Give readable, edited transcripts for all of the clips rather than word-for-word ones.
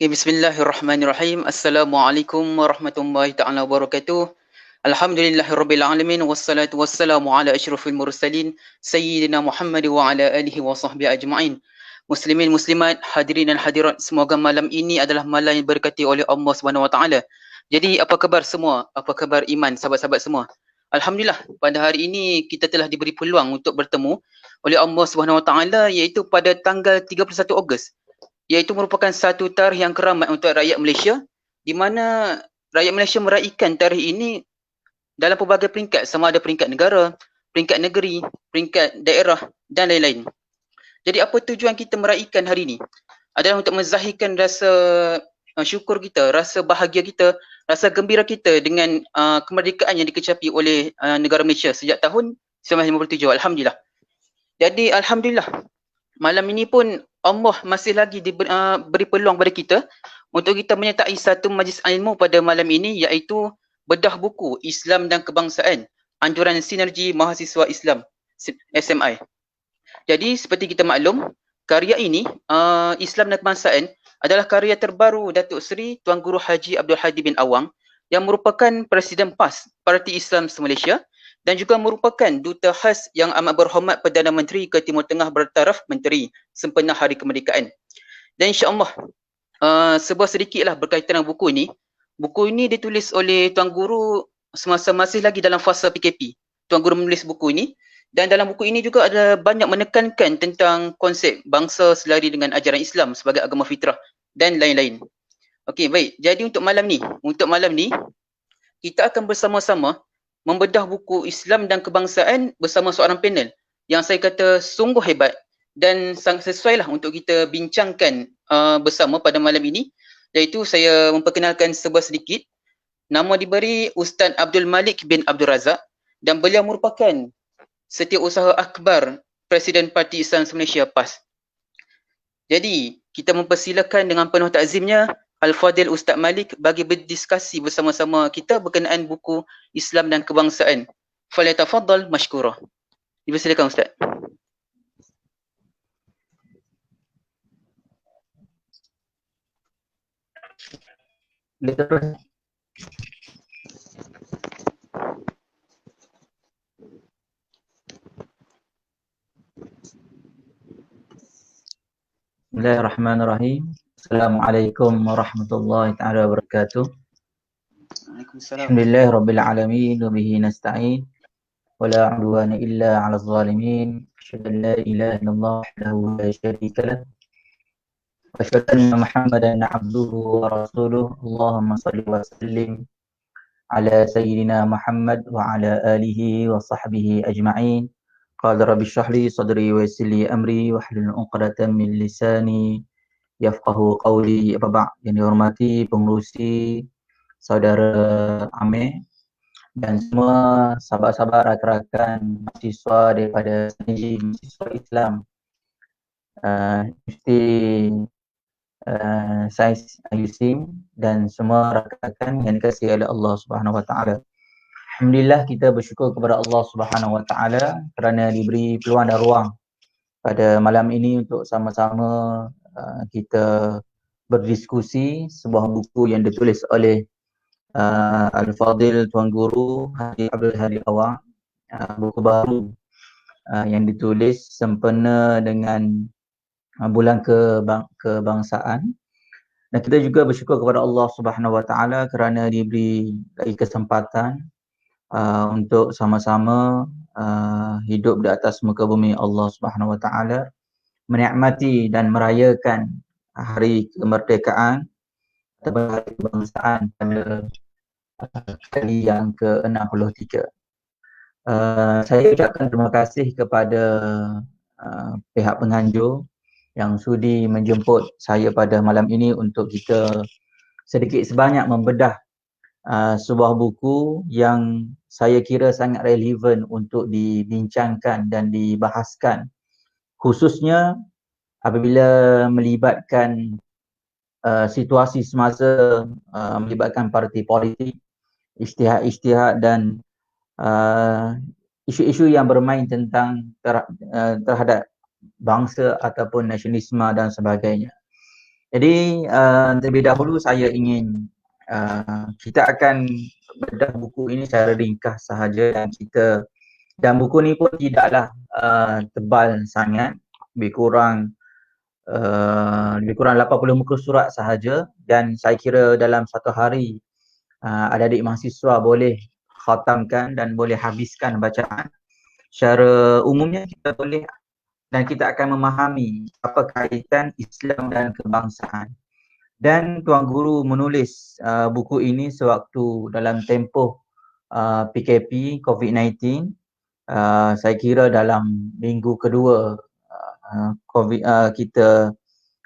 Bismillahirrahmanirrahim. Assalamualaikum warahmatullahi ta'ala wabarakatuh. Alhamdulillahirabbil alamin wassalatu wassalamu ala asyrafil mursalin sayyidina Muhammad wa ala alihi wa sahbihi ajma'in. Muslimin muslimat, hadirin dan hadirat, semoga malam ini adalah malam yang diberkati oleh Allah Subhanahu wa taala. Jadi apa khabar semua? Apa khabar iman sahabat-sahabat semua? Alhamdulillah, pada hari ini kita telah diberi peluang untuk bertemu oleh Allah Subhanahu wa taala, iaitu pada tanggal 31 Ogos, iaitu merupakan satu tarikh yang keramat untuk rakyat Malaysia, di mana rakyat Malaysia meraihkan tarikh ini dalam pelbagai peringkat, sama ada peringkat negara, peringkat negeri, peringkat daerah dan lain-lain. Jadi apa tujuan kita meraihkan hari ini? Adalah untuk menzahirkan rasa syukur kita, rasa bahagia kita, rasa gembira kita dengan kemerdekaan yang dikecapi oleh negara Malaysia sejak tahun 1957. Alhamdulillah. Jadi alhamdulillah, malam ini pun Allah masih lagi beri peluang pada kita untuk kita menyertai satu majlis ilmu pada malam ini, iaitu bedah buku Islam dan Kebangsaan, Anjuran Sinergi Mahasiswa Islam SMI. Jadi seperti kita maklum, karya ini Islam dan Kebangsaan adalah karya terbaru Datuk Seri Tuan Guru Haji Abdul Hadi bin Awang, yang merupakan Presiden PAS Parti Islam Malaysia dan juga merupakan duta khas yang amat berhormat Perdana Menteri ke Timur Tengah bertaraf Menteri sempena Hari Kemerdekaan. Dan insya-Allah sebuah sedikitlah berkaitan dengan buku ini. Buku ini ditulis oleh Tuan Guru semasa masih lagi dalam fasa PKP. Tuan Guru menulis buku ini, dan dalam buku ini juga ada banyak menekankan tentang konsep bangsa selari dengan ajaran Islam sebagai agama fitrah dan lain-lain. Okey, baik. Jadi untuk malam ni kita akan bersama-sama membedah buku Islam dan Kebangsaan bersama seorang panel yang saya kata sungguh hebat dan sangat sesuailah untuk kita bincangkan bersama pada malam ini, iaitu saya memperkenalkan sebuah sedikit. Nama diberi Ustaz Abdul Malik bin Abdul Razak, dan beliau merupakan Setiausaha Akbar Presiden Parti Islam Malaysia PAS. Jadi kita mempersilakan dengan penuh takzimnya Al-Fadil Ustaz Malik bagi berdiskusi bersama-sama kita berkenaan buku Islam dan Kebangsaan. Falyatafaddal mashkura. Dipersilakan Ustaz. Bismillahirrahmanirrahim. Assalamualaikum warahmatullahi ta'ala wabarakatuh. Waalaikumsalam. Alhamdulillahirabbil alamin wa bihi nasta'in. Wa la 'udwana illa 'alal zalimin. Asyhadu an la ilaha illallah wahdahu la syarika lah. Wa asyhadu anna Muhammadan 'abduhu wa rasuluh. Allahumma shalli wa sallim ala sayyidina Muhammad wa ala alihi wa sahbihi ajma'in. Qala rabbi shrah li sadri wa yassir li amri wahlul 'uqdatam min lisani yafqahu qawli. Apa ba'd, yang dihormati pengurusi, saudara Amir dan semua sahabat-sahabat rakan-rakan mahasiswa daripada Sinergi Mahasiswa Islam Universiti Sains USIM dan semua rakan-rakan yang dikasihi oleh Allah Subhanahu wa taala. Alhamdulillah, kita bersyukur kepada Allah Subhanahu wa taala kerana diberi peluang dan ruang pada malam ini untuk sama-sama kita berdiskusi sebuah buku yang ditulis oleh Al-Fadil Tuan Guru Haji Abdul Hadi Awang, buku baru yang ditulis sempena dengan bulan kebangsaan. Dan kita juga bersyukur kepada Allah Subhanahu wa taala kerana diberi lagi kesempatan untuk sama-sama hidup di atas muka bumi Allah Subhanahu wa taala, menikmati dan merayakan hari kemerdekaan atau hari kebangsaan pada kali yang ke-63. Saya ucapkan terima kasih kepada pihak penganjur yang sudi menjemput saya pada malam ini untuk kita sedikit sebanyak membedah sebuah buku yang saya kira sangat relevan untuk dibincangkan dan dibahaskan, khususnya apabila melibatkan situasi semasa, melibatkan parti politik, isytihad-isytihad dan isu-isu yang bermain tentang terhadap bangsa ataupun nasionalisme dan sebagainya. Jadi terlebih dahulu saya ingin kita akan bedah buku ini secara ringkas sahaja, dan buku ni pun tidaklah tebal sangat, lebih kurang 80 muka surat sahaja, dan saya kira dalam satu hari adik-adik mahasiswa boleh khatamkan dan boleh habiskan bacaan. Secara umumnya kita boleh dan kita akan memahami apa kaitan Islam dan kebangsaan. Dan Tuan Guru menulis buku ini sewaktu dalam tempoh PKP COVID-19. Saya kira dalam minggu kedua kita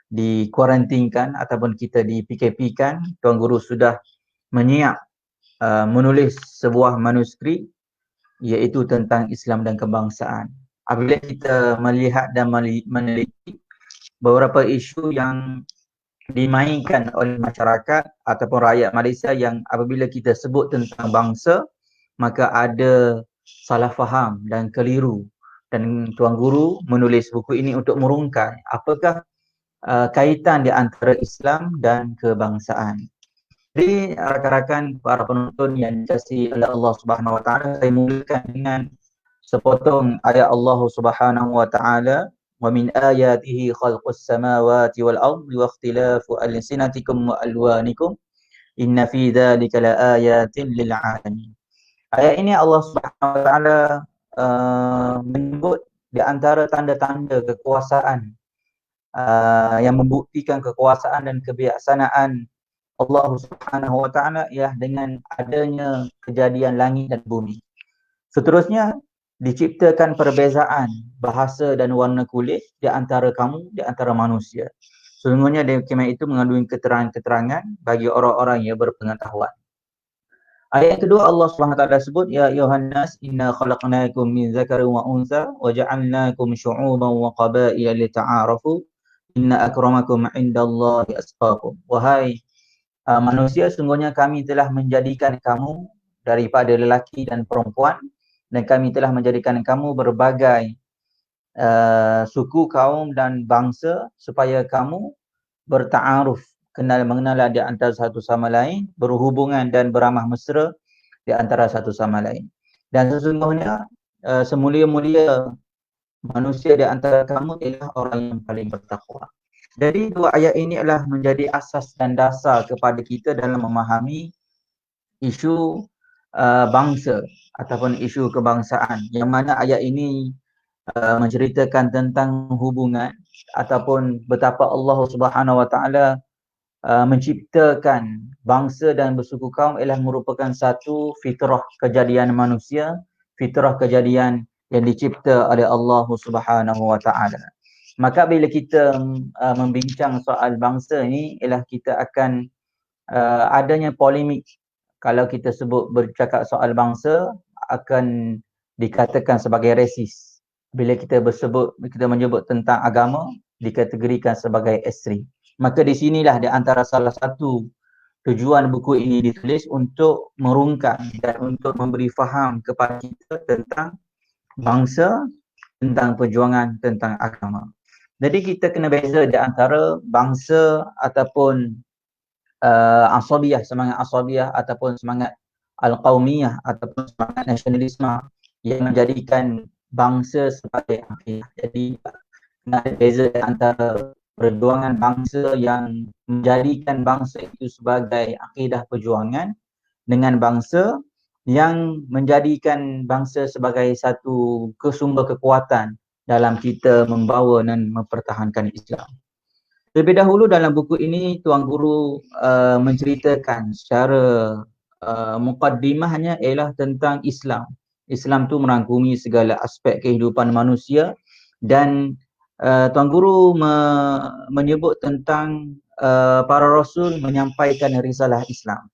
dikuarantinkan ataupun kita di PKP kan, Tuan Guru sudah menyiap menulis sebuah manuskrip iaitu tentang Islam dan kebangsaan. Apabila kita melihat dan meneliti beberapa isu yang dimainkan oleh masyarakat ataupun rakyat Malaysia, yang apabila kita sebut tentang bangsa, maka ada salah faham dan keliru. Dan Tuan Guru menulis buku ini untuk merungkai apakah kaitan di antara Islam dan kebangsaan. Jadi rakan-rakan para penonton yang dikasihi oleh Allah Subhanahu Wa Taala, saya mulakan dengan sepotong ayat Allah Subhanahu Wa Taala, wa min ayatihi khalqus samawati wal ardi wa ikhtilafu alsinatikum wa alwanikum inna fi dzalika laayatin lil alamin. Ayat ini Allah Subhanahu Wa Taala menyebut di antara tanda-tanda kekuasaan yang membuktikan kekuasaan dan kebijaksanaan Allah Subhanahu Wa Taala, ya, dengan adanya kejadian langit dan bumi. Seterusnya diciptakan perbezaan bahasa dan warna kulit di antara kamu, di antara manusia. Sesungguhnya dokumen itu mengandungi keterangan-keterangan bagi orang-orang yang berpengetahuan. Ayat yang kedua Allah Subhanahu Wa Taala sebut, ya ayuhan nas inna khalaqnakum min dzakarin wa untha wa ja'alnakum syu'uban wa qabaila lita'arafu inna akramakum 'indallahi atqakum. Wahai manusia, sungguhnya kami telah menjadikan kamu daripada lelaki dan perempuan, dan kami telah menjadikan kamu berbagai suku, kaum dan bangsa supaya kamu berta'aruf, mengenal di antara satu sama lain, berhubungan dan beramah mesra di antara satu sama lain. Dan sesungguhnya semulia-mulia manusia di antara kamu ialah orang yang paling bertakwa. Jadi dua ayat ini adalah menjadi asas dan dasar kepada kita dalam memahami isu bangsa ataupun isu kebangsaan, yang mana ayat ini menceritakan tentang hubungan ataupun betapa Allah Subhanahu Wa Taala menciptakan bangsa dan bersuku kaum ialah merupakan satu fitrah kejadian manusia, fitrah kejadian yang dicipta oleh Allah Subhanahu Wa Taala. Maka bila kita membincang soal bangsa ini, ialah kita akan adanya polemik. Kalau kita sebut bercakap soal bangsa, akan dikatakan sebagai resis. Bila kita menyebut tentang agama, dikategorikan sebagai ekstrim. Maka di sinilah di antara salah satu tujuan buku ini ditulis, untuk merungkai dan untuk memberi faham kepada kita tentang bangsa, tentang perjuangan, tentang agama. Jadi kita kena beza di antara bangsa ataupun asabiyah, semangat asabiyah ataupun semangat al-qaumiyah ataupun semangat nasionalisme yang menjadikan bangsa sebagai akidah. Jadi kena ada beza di antara perjuangan bangsa yang menjadikan bangsa itu sebagai akidah perjuangan dengan bangsa yang menjadikan bangsa sebagai satu sumber kekuatan dalam kita membawa dan mempertahankan Islam. Terlebih dahulu dalam buku ini Tuan Guru menceritakan secara mukaddimahnya ialah tentang Islam. Islam tu merangkumi segala aspek kehidupan manusia, dan Tuan Guru menyebut tentang para rasul menyampaikan risalah Islam.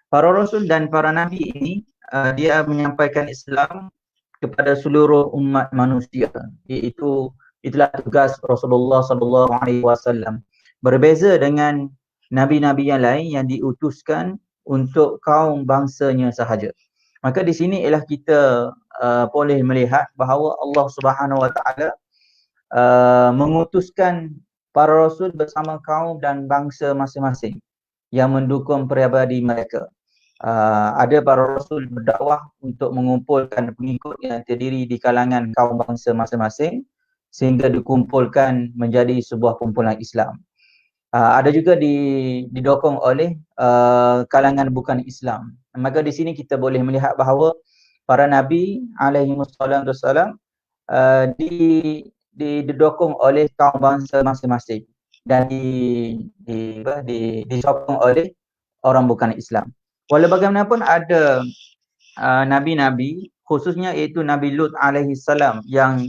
Para rasul dan para nabi ini dia menyampaikan Islam kepada seluruh umat manusia, iaitu itulah tugas Rasulullah SAW. Berbeza dengan nabi-nabi yang lain yang diutuskan untuk kaum bangsanya sahaja. Maka di sini ialah kita boleh melihat bahawa Allah Subhanahu Wa Taala mengutuskan para rasul bersama kaum dan bangsa masing-masing yang mendukung peribadi mereka. Ada para rasul berdakwah untuk mengumpulkan pengikut yang terdiri di kalangan kaum bangsa masing-masing sehingga dikumpulkan menjadi sebuah kumpulan Islam. Ada juga didokong oleh kalangan bukan Islam. Maka di sini kita boleh melihat bahawa para nabi alaihi wassalam didokong oleh kaum bangsa masing-masing dan disokong oleh orang bukan Islam. Walau bagaimanapun ada nabi-nabi, khususnya iaitu Nabi Lut alaihi salam yang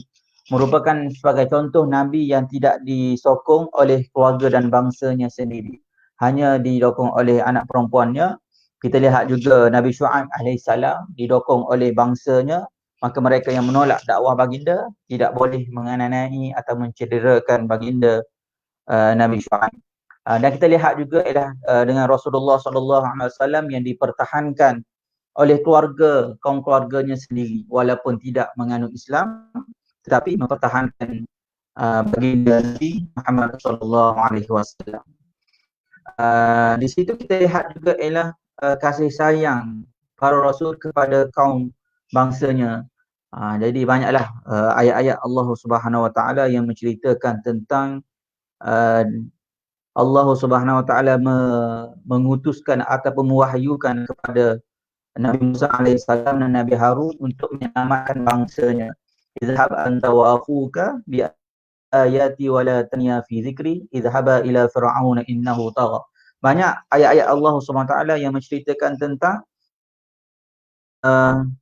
merupakan sebagai contoh nabi yang tidak disokong oleh keluarga dan bangsanya sendiri, hanya didokong oleh anak perempuannya. Kita lihat juga Nabi Syuaib alaihi salam didokong oleh bangsanya, maka mereka yang menolak dakwah baginda tidak boleh menganiayai atau mencederakan baginda Nabi Syuaib. Dan kita lihat juga ialah dengan Rasulullah sallallahu alaihi wasallam yang dipertahankan oleh keluarga, kaum keluarganya sendiri walaupun tidak menganut Islam tetapi mempertahankan baginda Nabi Muhammad sallallahu alaihi wasallam. Di situ kita lihat juga ialah kasih sayang para rasul kepada kaum bangsanya. Jadi banyaklah ayat-ayat Allah Subhanahu wa taala yang menceritakan tentang Allah Subhanahu wa taala mengutuskan ataupun mewahyukan kepada Nabi Musa alaihissalam dan Nabi Harun untuk menyelamatkan bangsanya. Izhab anta wa akhuka bi ayati wa la tanya fi zikri izhaba ila fir'auna innahu tagha. Banyak ayat-ayat Allah SWT yang menceritakan tentang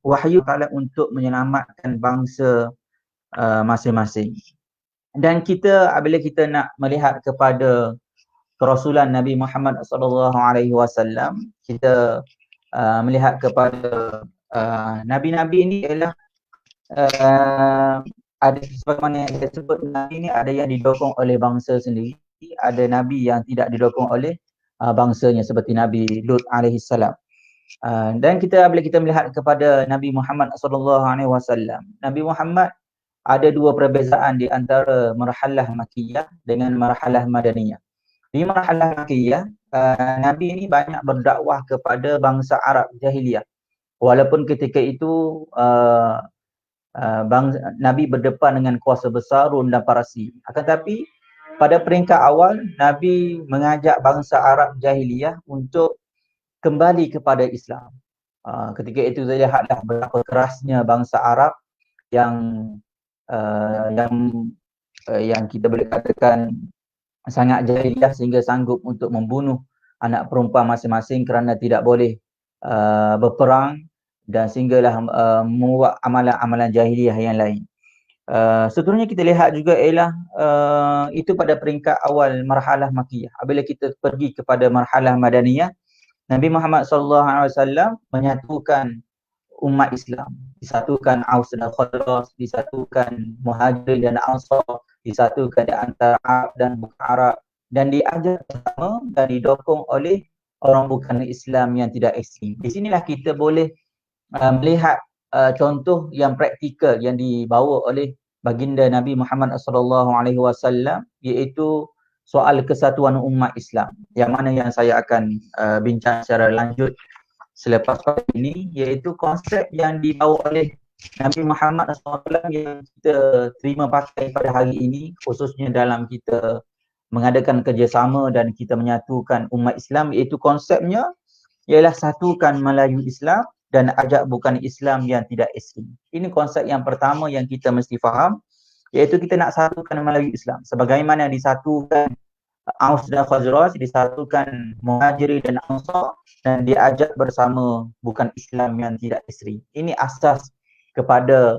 wahyu ta'ala untuk menyelamatkan bangsa masing-masing. Dan kita apabila kita nak melihat kepada kerasulan Nabi Muhammad SAW, kita melihat kepada nabi-nabi ini ialah ada sebagaimana yang saya sebut, nabi ini ada yang didokong oleh bangsa sendiri, ada nabi yang tidak didokong oleh bangsanya seperti Nabi Lut alaihissalam. Dan bila kita melihat kepada Nabi Muhammad SAW, Nabi Muhammad ada dua perbezaan di antara marhalah Makkiyah dengan marhalah Madaniyah. Di marhalah Makkiyah, Nabi ini banyak berdakwah kepada bangsa Arab Jahiliyah. Walaupun ketika itu Nabi berdepan dengan kuasa besar Rum dan Parsi. Akan tetapi pada peringkat awal, Nabi mengajak bangsa Arab Jahiliyah untuk kembali kepada Islam. Ketika itu saya lihatlah betapa kerasnya bangsa Arab yang kita boleh katakan sangat jahiliyah sehingga sanggup untuk membunuh anak perempuan masing-masing kerana tidak boleh berperang, dan sehinggalah membuat amalan-amalan jahiliyah yang lain. Seterusnya kita lihat juga ialah itu pada peringkat awal marhalah Makkiyah. Apabila kita pergi kepada marhalah Madaniyah, Nabi Muhammad SAW menyatukan umat Islam, disatukan Aus dan Khazraj, disatukan Muhajirin dan Ansar, disatukan di antara Arab dan bukan Arab, dan diajar bersama dan didokong oleh orang bukan Islam yang tidak ekstrim. Di sinilah kita boleh melihat contoh yang praktikal yang dibawa oleh baginda Nabi Muhammad SAW, iaitu soal kesatuan umat Islam, yang mana yang saya akan bincang secara lanjut selepas ini, iaitu konsep yang dibawa oleh Nabi Muhammad SAW yang kita terima pakai pada hari ini, khususnya dalam kita mengadakan kerjasama dan kita menyatukan umat Islam, iaitu konsepnya ialah satukan Melayu Islam dan ajak bukan Islam yang tidak ekstrim. Ini konsep yang pertama yang kita mesti faham, iaitu kita nak satukan Melayu Islam sebagaimana disatukan Aus dan Khazraj, disatukan Muhajirin dan Ansar, dan diajak bersama bukan Islam yang tidak ekstrim. Ini asas kepada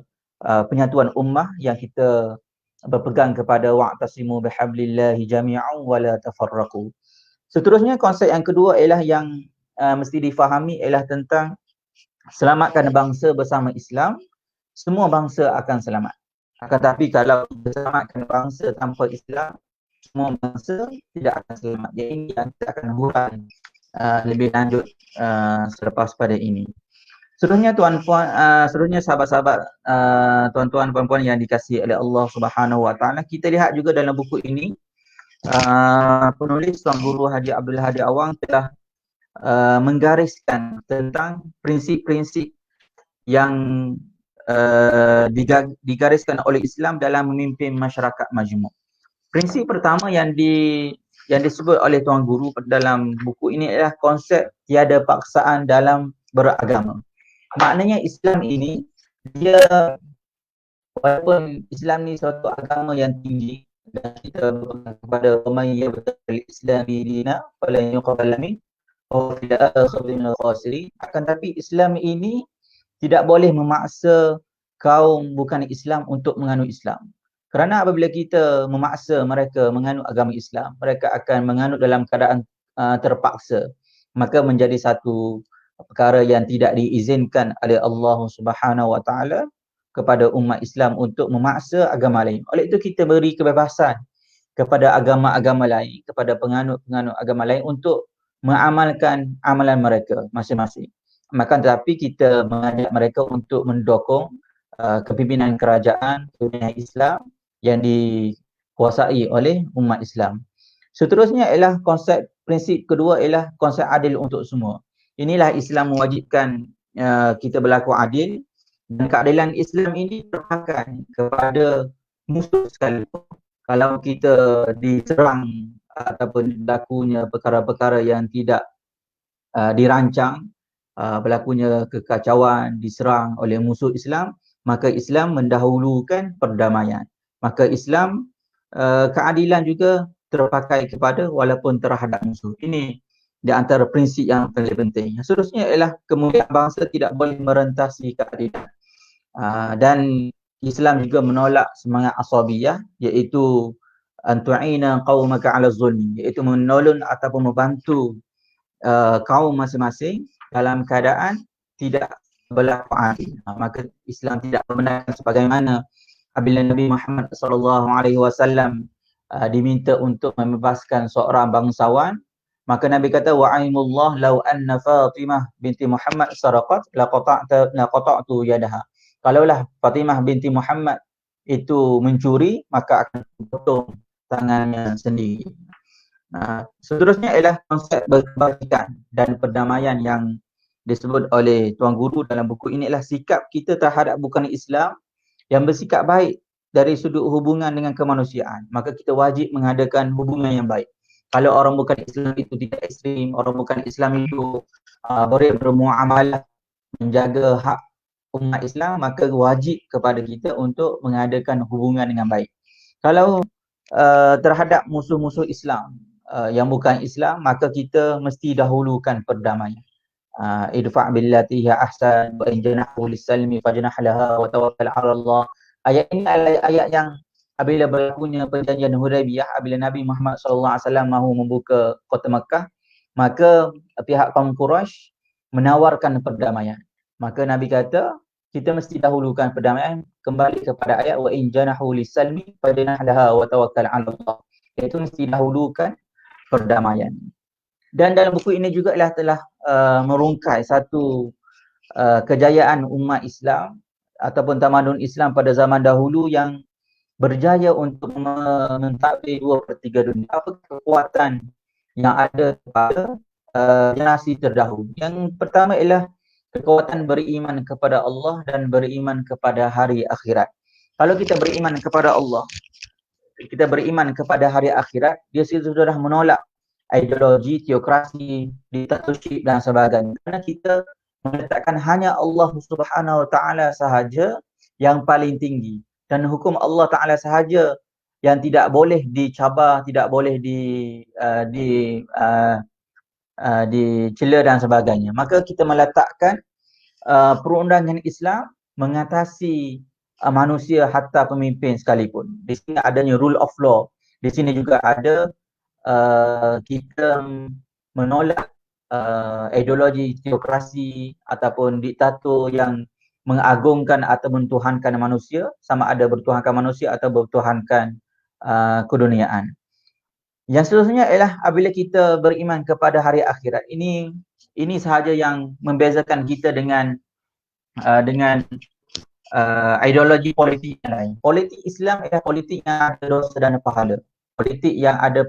penyatuan ummah yang kita berpegang kepada wa'tasimu bihablillahi jami'an wa la tafarraqu. Seterusnya konsep yang kedua ialah yang mesti difahami ialah tentang selamatkan bangsa bersama Islam. Semua bangsa akan selamat. Akan tetapi kalau selamatkan bangsa tanpa Islam, semua bangsa tidak akan selamat. Jadi ini yang kita akan huraikan lebih lanjut selepas pada ini. Seterusnya tuan-puan, seterusnya sahabat-sahabat, tuan-tuan puan-puan yang dikasihi oleh Allah Subhanahu Wa Taala, kita lihat juga dalam buku ini penulis Tuan Guru Haji Abdul Hadi Awang telah menggariskan tentang prinsip-prinsip yang digariskan oleh Islam dalam memimpin masyarakat majmuk. Prinsip pertama yang disebut oleh Tuan Guru dalam buku ini adalah konsep tiada paksaan dalam beragama. Maknanya Islam ini, dia walaupun Islam ni suatu agama yang tinggi dan kita berpegang kepada umayyah betul Islami dina falan yuqbal min wa fil akhirati minal khasirin, akan tapi Islam ini tidak boleh memaksa kaum bukan Islam untuk menganut Islam. Kerana apabila kita memaksa mereka menganut agama Islam, mereka akan menganut dalam keadaan terpaksa. Maka menjadi satu perkara yang tidak diizinkan oleh Allah Subhanahu Wa Taala kepada umat Islam untuk memaksa agama lain. Oleh itu kita beri kebebasan kepada agama-agama lain, kepada penganut-penganut agama lain untuk mengamalkan amalan mereka masing-masing. Maka tetapi kita mengajak mereka untuk mendukung kepimpinan kerajaan, kepimpinan Islam yang dikuasai oleh umat Islam. Seterusnya ialah konsep, prinsip kedua ialah konsep adil untuk semua. Inilah Islam mewajibkan kita berlaku adil, dan keadilan Islam ini terpakai kepada musuh sekalipun. Kalau kita diserang ataupun berlakunya perkara-perkara yang tidak dirancang, berlakunya kekacauan, diserang oleh musuh Islam, maka Islam mendahulukan perdamaian. Maka Islam keadilan juga terpakai kepada walaupun terhadap musuh. Ini di antara prinsip yang paling penting. Seterusnya ialah kemuliaan bangsa tidak boleh merentasi keadilan. Dan Islam juga menolak semangat asabiyah, iaitu antu'ina qaumaka 'ala zulmi, iaitu menolong ataupun membantu kaum masing-masing dalam keadaan tidak berlaku adil. Maka Islam tidak membenarkan sebagaimana apabila Nabi Muhammad SAW diminta untuk membebaskan seorang bangsawan, maka Nabi kata wa'aimullah law anna Fatimah binti Muhammad saraqat laqata'tu yadaha. Kalaulah Fatimah binti Muhammad itu mencuri, maka akan potong tangannya sendiri. Seterusnya ialah konsep kebajikan dan perdamaian yang disebut oleh Tuan Guru dalam buku ini adalah sikap kita terhadap bukan Islam yang bersikap baik dari sudut hubungan dengan kemanusiaan. Maka kita wajib mengadakan hubungan yang baik. Kalau orang bukan Islam itu tidak ekstrim, orang bukan Islam itu boleh bermuamalah, menjaga hak umat Islam, maka wajib kepada kita untuk mengadakan hubungan dengan baik. Kalau terhadap musuh-musuh Islam yang bukan Islam, maka kita mesti dahulukan perdamaian. Idfa' billati hiya ahsan wa in janahu lis-salmi fajnah laha wa tawakkal 'ala Allah. Ayat ini adalah ayat yang apabila berlakunya perjanjian Hudaibiyah, apabila Nabi Muhammad SAW mahu membuka kota Makkah, maka pihak kaum Quraisy menawarkan perdamaian. Maka Nabi kata, kita mesti dahulukan perdamaian, kembali kepada ayat wa in janahu lis-salmi fajnah laha wa tawakkal 'ala Allah. Iaitu mesti dahulukan perdamaian. Dan dalam buku ini juga telah merungkai satu kejayaan umat Islam ataupun tamadun Islam pada zaman dahulu yang berjaya untuk mentadbir 2/3 dunia. Apa kekuatan yang ada pada generasi terdahulu? Yang pertama ialah kekuatan beriman kepada Allah dan beriman kepada hari akhirat. Kalau kita beriman kepada Allah, kita beriman kepada hari akhirat, dia sudah menolak ideologi, teokrasi, diktatorship dan sebagainya. Kerana kita meletakkan hanya Allah Subhanahu Wa Taala sahaja yang paling tinggi, dan hukum Allah Taala sahaja yang tidak boleh dicabar, tidak boleh dicela dan sebagainya. Maka kita meletakkan perundangan Islam mengatasi manusia hatta pemimpin sekalipun. Di sini adanya rule of law. Di sini juga ada kita menolak ideologi teokrasi ataupun diktator yang mengagungkan atau mentuhankan manusia, sama ada bertuhankan manusia atau bertuhankan keduniaan. Yang seterusnya ialah apabila kita beriman kepada hari akhirat. Ini sahaja yang membezakan kita dengan ideologi politik yang lain. Politik Islam ialah politik yang ada dosa dan pahala. politik yang ada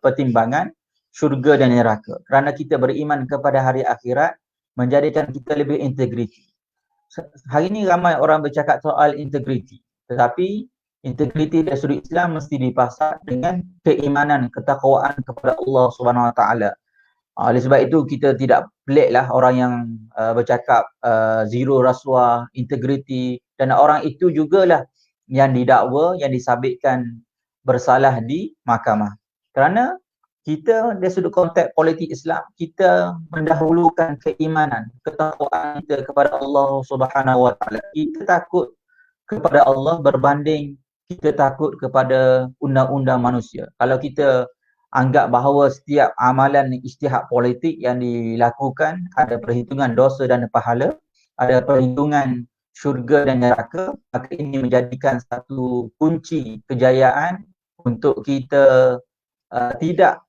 pertimbangan syurga dan neraka. Kerana kita beriman kepada hari akhirat menjadikan kita lebih integriti. Hari ini ramai orang bercakap soal integriti, tetapi integriti dari sudut Islam mesti dipasang dengan keimanan, ketakwaan kepada Allah Subhanahu Wa Taala. Oleh sebab itu kita tidak peliklah orang yang bercakap zero rasuah, integriti, dan orang itu jugalah yang didakwa, yang disabitkan bersalah di mahkamah. Kerana kita dari sudut konteks politik Islam, kita mendahulukan keimanan, ketakwaan kita kepada Allah Subhanahu Wa Taala. Kita takut kepada Allah berbanding kita takut kepada undang-undang manusia. Kalau kita anggap bahawa setiap amalan ijtihad politik yang dilakukan ada perhitungan dosa dan pahala, ada perhitungan syurga dan neraka, maka ini menjadikan satu kunci kejayaan untuk kita tidak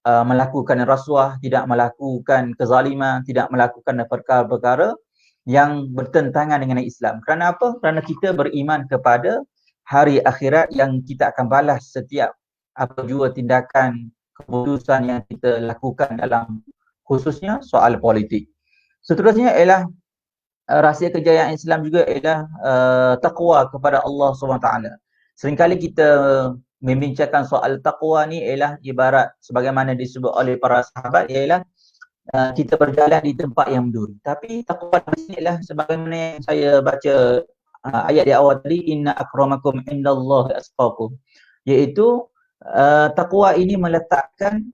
melakukan rasuah, tidak melakukan kezaliman, tidak melakukan perkara-perkara yang bertentangan dengan Islam. Kerana apa? Kerana kita beriman kepada hari akhirat yang kita akan balas setiap apa jua tindakan, keputusan yang kita lakukan dalam khususnya soal politik. Seterusnya ialah rahsia kejayaan Islam juga ialah taqwa kepada Allah SWT. Seringkali kita membincangkan soal taqwa ni ialah ibarat sebagaimana disebut oleh para sahabat ialah kita berjalan di tempat yang berduri. Tapi taqwa di sini ialah sebagaimana yang saya baca ayat di awal tadi, inna akramakum indallahi atqakum, iaitu taqwa ini meletakkan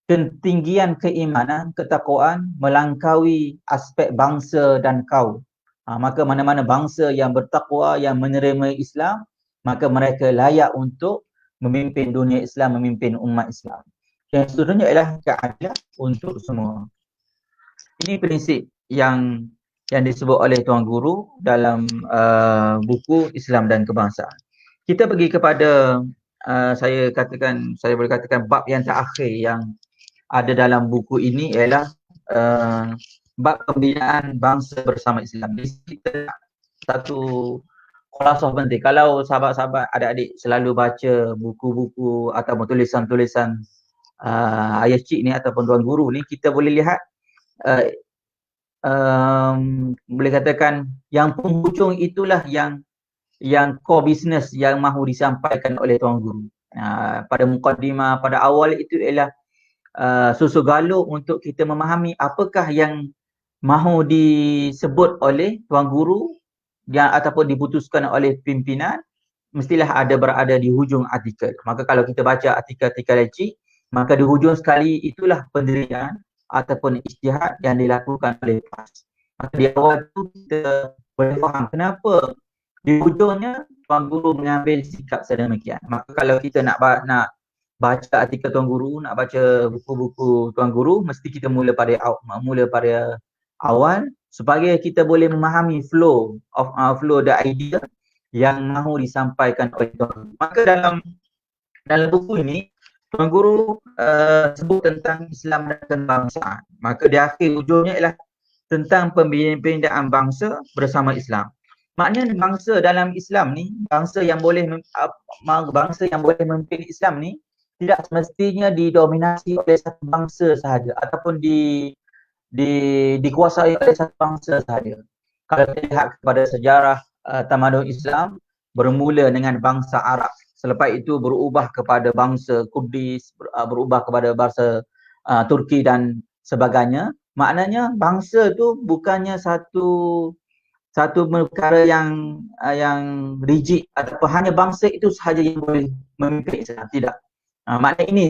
ketinggian keimanan, ketakwaan melampaui aspek bangsa dan kaum. Maka mana-mana bangsa yang bertakwa, yang menerima Islam, maka mereka layak untuk memimpin dunia Islam, memimpin umat Islam. Yang seterusnya ialah keadilan untuk semua. Ini prinsip yang disebut oleh Tuan Guru dalam buku Islam dan Kebangsaan. Kita pergi kepada saya boleh katakan bab yang terakhir yang ada dalam buku ini ialah bab pembinaan bangsa bersama Islam. Di sini kita satu khulasah penting. Kalau sahabat-sahabat adik-adik selalu baca buku-buku ataupun tulisan-tulisan ayah cik ni ataupun Tuan Guru ni, kita boleh lihat boleh katakan yang penghujung itulah yang core business yang mahu disampaikan oleh Tuan Guru. Pada mukaddimah, pada awal itu ialah susu galuk untuk kita memahami apakah yang mahu disebut oleh Tuan Guru yang ataupun diputuskan oleh pimpinan, mestilah berada di hujung artikel. Maka kalau kita baca artikel-artikel lecik, maka di hujung sekali itulah pendirian ataupun ijtihad yang dilakukan oleh PAS. Maka di awal tu kita boleh faham kenapa di hujungnya Tuan Guru mengambil sikap sedemikian. Maka kalau kita nak baca artikel Tuan Guru, nak baca buku-buku Tuan Guru, mesti kita mula pada awal supaya kita boleh memahami flow the idea yang mahu disampaikan oleh Tuan Guru. Maka dalam buku ini Tuan Guru sebut tentang Islam dan kebangsaan. Maka di akhir ujungnya ialah tentang pembinaan bangsa bersama Islam. Maknanya bangsa dalam Islam ni, bangsa yang boleh memimpin Islam ni tidak semestinya didominasi oleh satu bangsa sahaja ataupun dikuasai oleh satu bangsa sahaja. Kalau kita lihat kepada sejarah tamadun Islam, bermula dengan bangsa Arab, selepas itu berubah kepada bangsa Kurdis, berubah kepada bangsa Turki dan sebagainya. Maknanya bangsa tu bukannya satu perkara yang rigid ataupun hanya bangsa itu sahaja yang boleh memimpin Islam. Tidak. Maknanya ini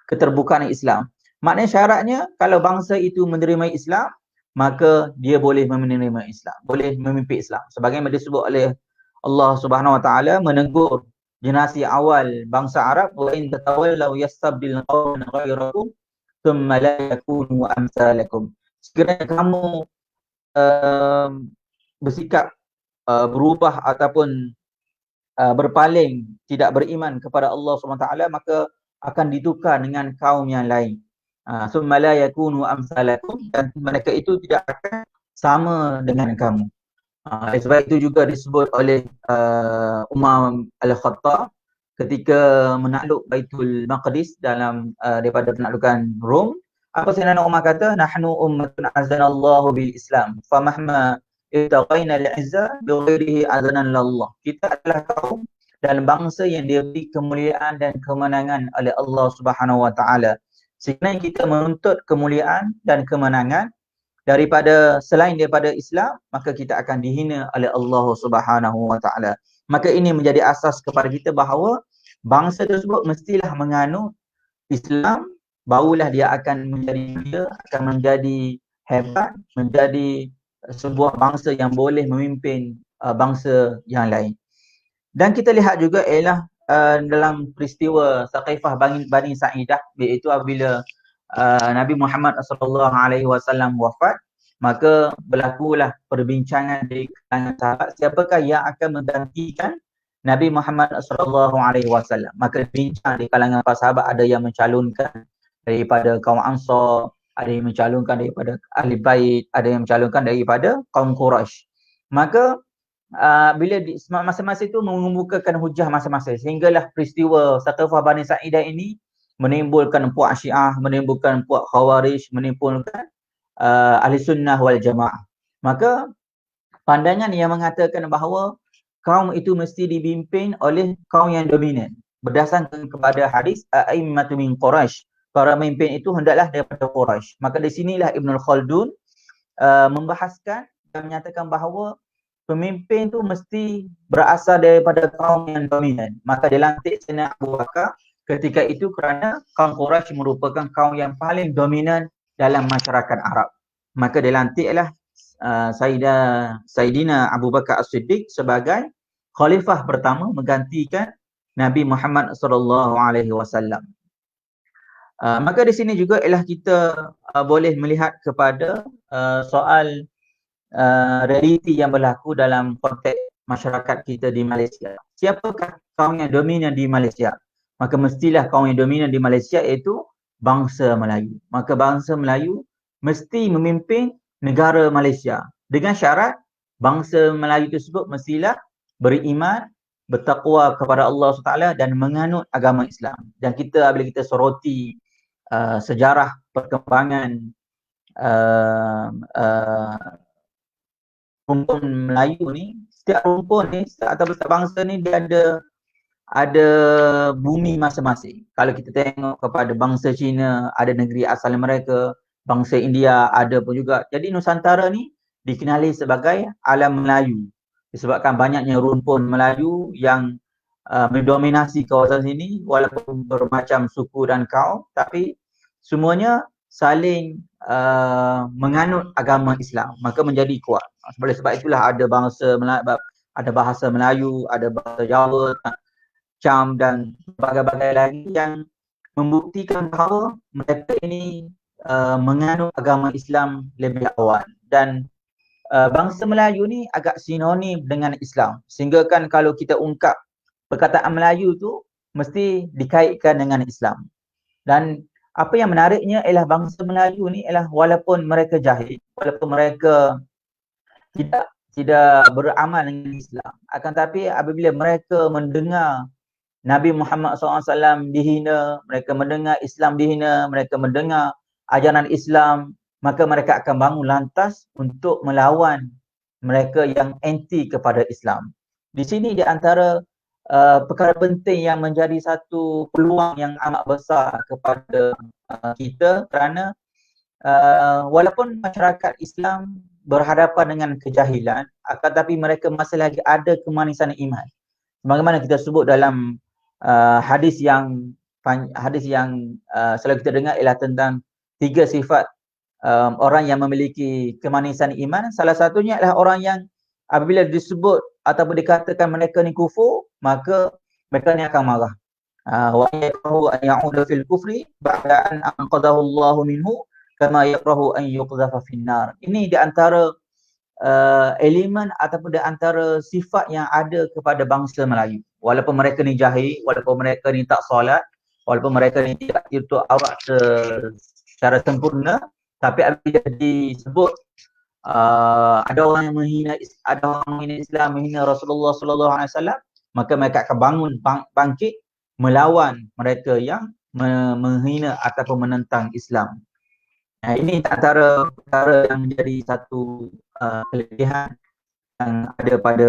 keterbukaan Islam. Maknanya syaratnya kalau bangsa itu menerima Islam, maka dia boleh menerima Islam, boleh memimpin Islam. Sebagaimana disebut oleh Allah Subhanahu Wa Taala menegur generasi awal bangsa Arab, wa in tatawallaw yastabdil qauman ghairakum thumma la yakunu amsalakum. Sekiranya kamu bersikap berubah ataupun berpaling, tidak beriman kepada Allah SWT, maka akan ditukar dengan kaum yang lain. Summa la yakunu amsalakum, dan mereka itu tidak akan sama dengan kamu. Sebab itu juga disebut oleh Umar Al-Khattab ketika menakluk Baitul Maqdis dalam daripada penaklukan Rom. Apa Sayyidina Umar kata? Nahnu ummatun azanallahu bil Islam. Famahma ibtaghaina al-'izza bighairihi azanallahu. Kita adalah kaum dan bangsa yang diberi kemuliaan dan kemenangan oleh Allah Subhanahu wa taala. Sekiranya kita menuntut kemuliaan dan kemenangan daripada selain daripada Islam, maka kita akan dihina oleh Allah Subhanahu wa taala. Maka ini menjadi asas kepada kita bahawa bangsa tersebut mestilah menganut Islam, barulah dia akan menjadi mulia, akan menjadi hebat, menjadi sebuah bangsa yang boleh memimpin bangsa yang lain. Dan kita lihat juga ialah dalam peristiwa Saqifah Bani Sa'idah, iaitu apabila Nabi Muhammad SAW wafat, maka berlakulah perbincangan di kalangan sahabat siapakah yang akan menggantikan Nabi Muhammad SAW. Maka bincang di kalangan para sahabat, ada yang mencalonkan daripada kaum Ansar, ada yang mencalonkan daripada Ahli Bait, ada yang mencalonkan daripada kaum Quraisy. Maka bila masing-masing itu mengemukakan hujah masing-masing, sehinggalah peristiwa Saqifah Bani Sa'idah ini menimbulkan puak Syiah, menimbulkan puak Khawarij, menimbulkan Ahli Sunnah wal Jamaah. Maka pandangan yang mengatakan bahawa kaum itu mesti dipimpin oleh kaum yang dominan berdasarkan kepada hadis a'immatu min Quraisy, para pemimpin itu hendaklah daripada Quraisy. Maka di sinilah Ibnul Khaldun membahaskan dan menyatakan bahawa pemimpin tu mesti berasal daripada kaum yang dominan. Maka dilantik Sayyidina Abu Bakar ketika itu kerana kaum Quraisy merupakan kaum yang paling dominan dalam masyarakat Arab. Maka dilantiklah Sayyidina Abu Bakar As-Siddiq sebagai khalifah pertama menggantikan Nabi Muhammad SAW. Maka di sini juga ialah kita boleh melihat kepada soal realiti yang berlaku dalam konteks masyarakat kita di Malaysia. Siapakah kaum yang dominan di Malaysia? Maka mestilah kaum yang dominan di Malaysia iaitu bangsa Melayu. Maka bangsa Melayu mesti memimpin negara Malaysia dengan syarat bangsa Melayu tersebut mestilah beriman, bertakwa kepada Allah SWT dan menganut agama Islam. Dan kita bila kita soroti sejarah perkembangan rumpun Melayu ni, setiap rumpun ni atau setiap bangsa ni dia ada bumi masing-masing. Kalau kita tengok kepada bangsa Cina, ada negeri asal mereka, bangsa India ada pun juga. Jadi Nusantara ni dikenali sebagai alam Melayu disebabkan banyaknya rumpun Melayu yang mendominasi kawasan sini, walaupun bermacam suku dan kaum, tapi semuanya saling menganut agama Islam, maka menjadi kuat. Sebab itulah ada bahasa Melayu, ada bahasa Jawa, Cam dan berbagai-bagai lagi yang membuktikan bahawa mereka ini menganut agama Islam lebih awal. Dan bangsa Melayu ni agak sinonim dengan Islam, sehingga kan kalau kita ungkap perkataan Melayu tu mesti dikaitkan dengan Islam. Dan apa yang menariknya ialah bangsa Melayu ni ialah walaupun mereka jahil, walaupun mereka tidak beramal dengan Islam, akan tapi apabila mereka mendengar Nabi Muhammad SAW dihina, mereka mendengar Islam dihina, mereka mendengar ajaran Islam, maka mereka akan bangun lantas untuk melawan mereka yang anti kepada Islam. Di sini di antara perkara penting yang menjadi satu peluang yang amat besar kepada kita, kerana walaupun masyarakat Islam berhadapan dengan kejahilan, akan tapi mereka masih lagi ada kemanisan iman. Bagaimana kita sebut dalam hadis yang selalu kita dengar ialah tentang 3 sifat orang yang memiliki kemanisan iman. Salah satunya adalah orang yang apabila disebut ataupun dikatakan mereka ni kufur, maka mereka ni akan marah. Wa yakrahu an ya'uda fil kufri ba'da an anqadahu Allahu minhu kama yakrahu an yuqdhafa fin nar. Ini di antara elemen ataupun di antara sifat yang ada kepada bangsa Melayu. Walaupun mereka ni jahil, walaupun mereka ni tak solat, walaupun mereka ni tidak tutup aurat secara sempurna, tapi apabila disebut ada orang yang ada orang menghina Islam, menghina Rasulullah sallallahu alaihi wasallam, maka mereka akan bangun bangkit melawan mereka yang menghina ataupun menentang Islam. Ini antara perkara yang menjadi satu kelebihan yang ada pada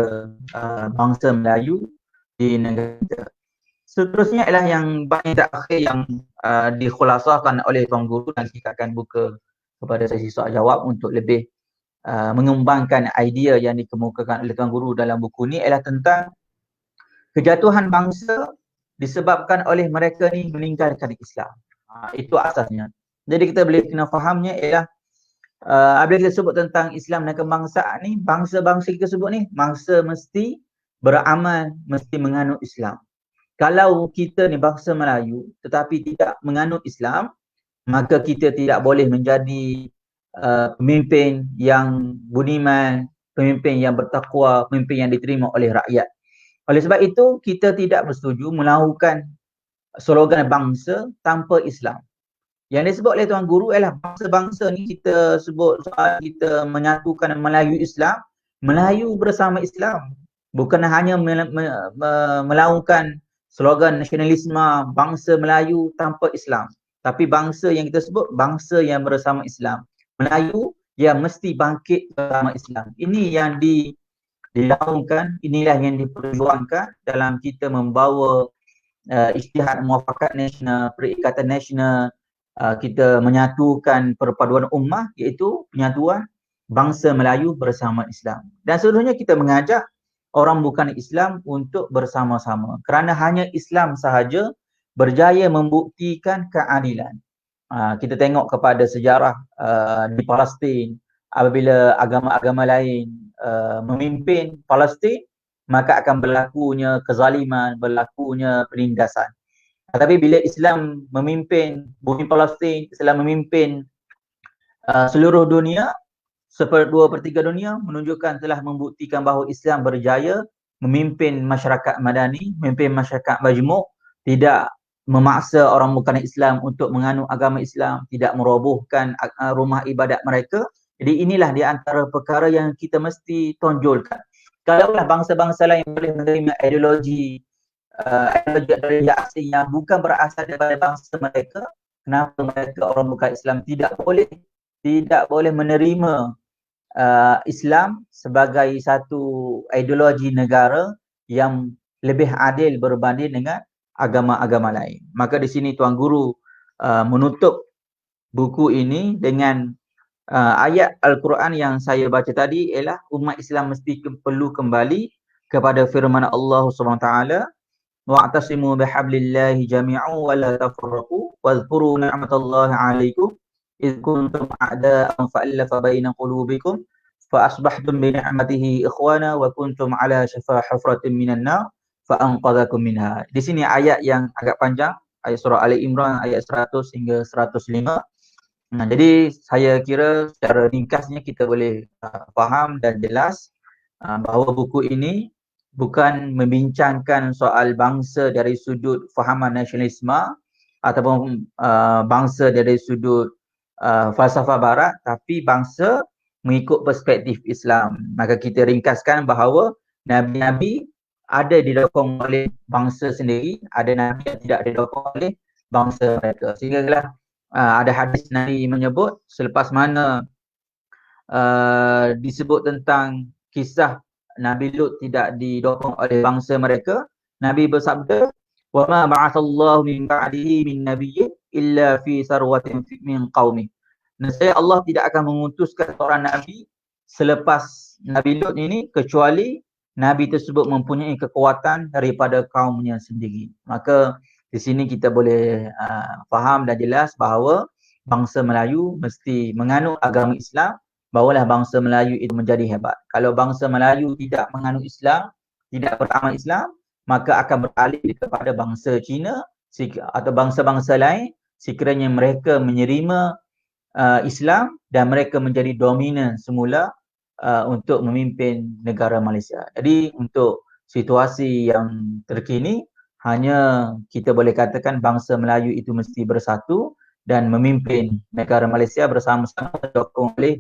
bangsa Melayu di negara kita. Seterusnya ialah yang bahagian terakhir yang dikhulasahkan oleh Tuan Guru, dan kita akan buka kepada sesi soal jawab untuk lebih mengembangkan idea yang dikemukakan oleh Tuan Guru dalam buku ni, ialah tentang kejatuhan bangsa disebabkan oleh mereka ni meninggalkan Islam. Itu asasnya. Jadi kita boleh kena fahamnya ialah apabila kita sebut tentang Islam dan kebangsaan ni, bangsa-bangsa kita sebut ni, bangsa mesti beramal, mesti menganut Islam. Kalau kita ni bangsa Melayu tetapi tidak menganut Islam, maka kita tidak boleh menjadi pemimpin yang budiman, pemimpin yang bertakwa, pemimpin yang diterima oleh rakyat. Oleh sebab itu, kita tidak bersetuju melakukan slogan bangsa tanpa Islam. Yang disebut oleh Tuan Guru ialah bangsa-bangsa ni kita sebut soal kita menyatukan Melayu Islam, Melayu bersama Islam. Bukan hanya melakukan slogan nasionalisme bangsa Melayu tanpa Islam. Tapi bangsa yang kita sebut bangsa yang bersama Islam. Melayu yang mesti bangkit bersama Islam. Ini yang dilakukan, inilah yang diperjuangkan dalam kita membawa Isytihad Muafakat Nasional, Perikatan Nasional, kita menyatukan perpaduan ummah, iaitu penyatuan bangsa Melayu bersama Islam. Dan seluruhnya kita mengajak orang bukan Islam untuk bersama-sama, kerana hanya Islam sahaja berjaya membuktikan keadilan. Kita tengok kepada sejarah di Palestin, apabila agama-agama lain memimpin Palestin, maka akan berlakunya kezaliman, berlakunya penindasan. Tetapi bila Islam memimpin bumi Palestin, Islam memimpin seluruh dunia, 1/2/3 dunia, menunjukkan telah membuktikan bahawa Islam berjaya memimpin masyarakat madani, memimpin masyarakat majmuk, tidak memaksa orang bukan Islam untuk menganut agama Islam, tidak merobohkan rumah ibadat mereka. Jadi inilah di antara perkara yang kita mesti tonjolkan. Kalaulah bangsa-bangsa lain boleh menerima ideologi asing yang bukan berasal daripada bangsa mereka, kenapa mereka orang bukan Islam tidak boleh menerima Islam sebagai satu ideologi negara yang lebih adil berbanding dengan agama-agama lain. Maka di sini Tuan Guru menutup buku ini dengan ayat Al-Quran yang saya baca tadi, ialah umat Islam mesti perlu kembali kepada firman Allah SWT, wa'tasimu bihablillahi jami'an wa la tafarraqu wadhkuru ni'matallahi 'alaikum idh kuntum a'da'an fa'alafa baina qulubikum fa asbahtum bi ni'matihi ikhwana wa kuntum 'ala shafa hufratin minan nar fa anqadhakum minha. Di sini ayat yang agak panjang, ayat surah Ali Imran ayat 100 hingga 105. Jadi saya kira secara ringkasnya kita boleh faham dan jelas bahawa buku ini bukan membincangkan soal bangsa dari sudut fahaman nasionalisme ataupun bangsa dari sudut falsafah barat, tapi bangsa mengikut perspektif Islam. Maka kita ringkaskan bahawa Nabi-Nabi ada didokong oleh bangsa sendiri, ada Nabi yang tidak didokong oleh bangsa mereka. Sehinggalah ada hadis Nabi menyebut selepas mana disebut tentang kisah Nabi Lut tidak didokong oleh bangsa mereka, Nabi bersabda, "Wa ma ba'athallahu min ba'dihi min nabiyyin illa fi sarwatin min qaumi." Nescaya Allah tidak akan mengutuskan seorang nabi selepas Nabi Lut ini kecuali nabi tersebut mempunyai kekuatan daripada kaumnya sendiri. Maka di sini kita boleh faham dan jelas bahawa bangsa Melayu mesti menganut agama Islam, barulah bangsa Melayu itu menjadi hebat. Kalau bangsa Melayu tidak menganut Islam, tidak beramal Islam, maka akan beralih kepada bangsa Cina atau bangsa-bangsa lain sekiranya mereka menerima Islam dan mereka menjadi dominan semula untuk memimpin negara Malaysia. Jadi untuk situasi yang terkini, hanya kita boleh katakan bangsa Melayu itu mesti bersatu dan memimpin negara Malaysia bersama-sama,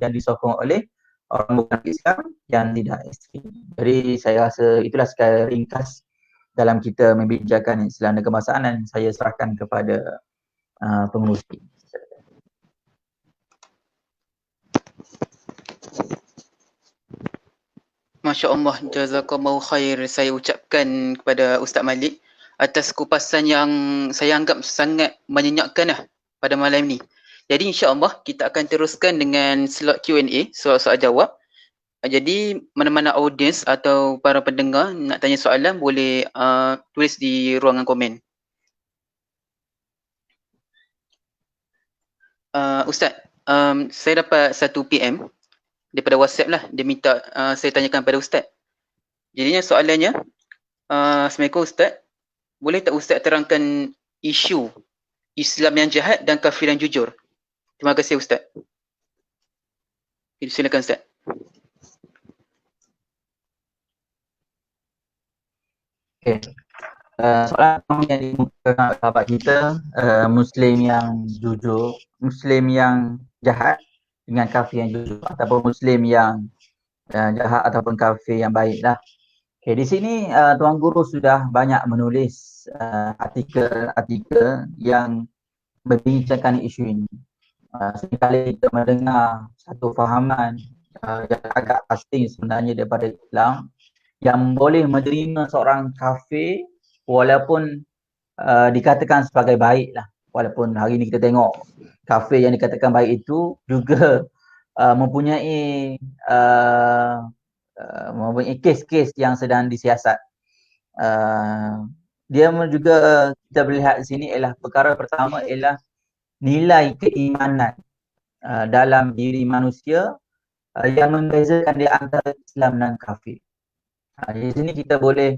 disokong oleh orang bukan Islam yang tidak ekstrim. Jadi saya rasa itulah sekali ringkas dalam kita membincangkan Islam dan kebangsaan, dan saya serahkan kepada pengurusi. Masya Allah, jazakallahu khair. Saya ucapkan kepada Ustaz Malik atas kupasan yang saya anggap sangat menyenyapkan lah pada malam ni. Jadi insya-Allah kita akan teruskan dengan slot Q&A, soal-soal jawab. Jadi mana-mana audiens atau para pendengar nak tanya soalan boleh tulis di ruangan komen. Ustaz, saya dapat satu PM daripada WhatsApp lah. Dia minta saya tanyakan pada Ustaz. Jadinya soalannya, Assalamualaikum Ustaz. Boleh tak Ustaz terangkan isu Islam yang jahat dan kafir yang jujur? Terima kasih Ustaz. Silakan Ustaz. Okay. Soalan yang dimukakan oleh sahabat kita, Muslim yang jujur, Muslim yang jahat dengan kafir yang jujur, ataupun Muslim yang jahat ataupun kafir yang baik lah. Okay, di sini Tuan Guru sudah banyak menulis artikel-artikel yang membincangkan isu ini. Seringkali kita mendengar satu fahaman yang agak asing sebenarnya daripada Islam, yang boleh menerima seorang kafir walaupun dikatakan sebagai baik lah. Walaupun hari ni kita tengok kafir yang dikatakan baik itu juga mempunyai kes-kes yang sedang disiasat. Dia juga kita lihat di sini ialah perkara pertama ialah nilai keimanan dalam diri manusia yang membezakan di antara Islam dan kafir. Di sini kita boleh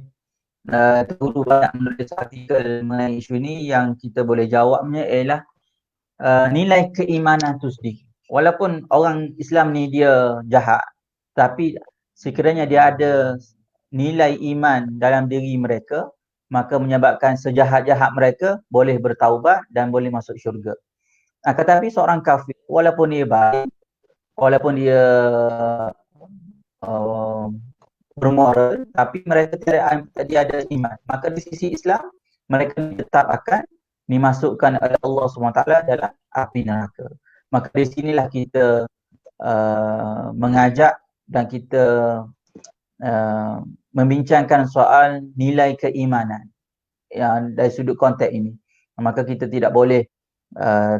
Guru banyak menulis artikel mengenai isu ini, yang kita boleh jawabnya ialah nilai keimanan itu sendiri. Walaupun orang Islam ni dia jahat, tapi sekiranya dia ada nilai iman dalam diri mereka, maka menyebabkan sejahat-jahat mereka boleh bertaubat dan boleh masuk syurga. Tetapi seorang kafir, walaupun dia baik, walaupun dia bermoral, tapi mereka tidak ada iman, maka di sisi Islam mereka tetap akan dimasukkan oleh Allah SWT dalam api neraka. Maka di sinilah kita mengajak dan kita membincangkan soal nilai keimanan yang dari sudut konteks ini. Maka kita tidak boleh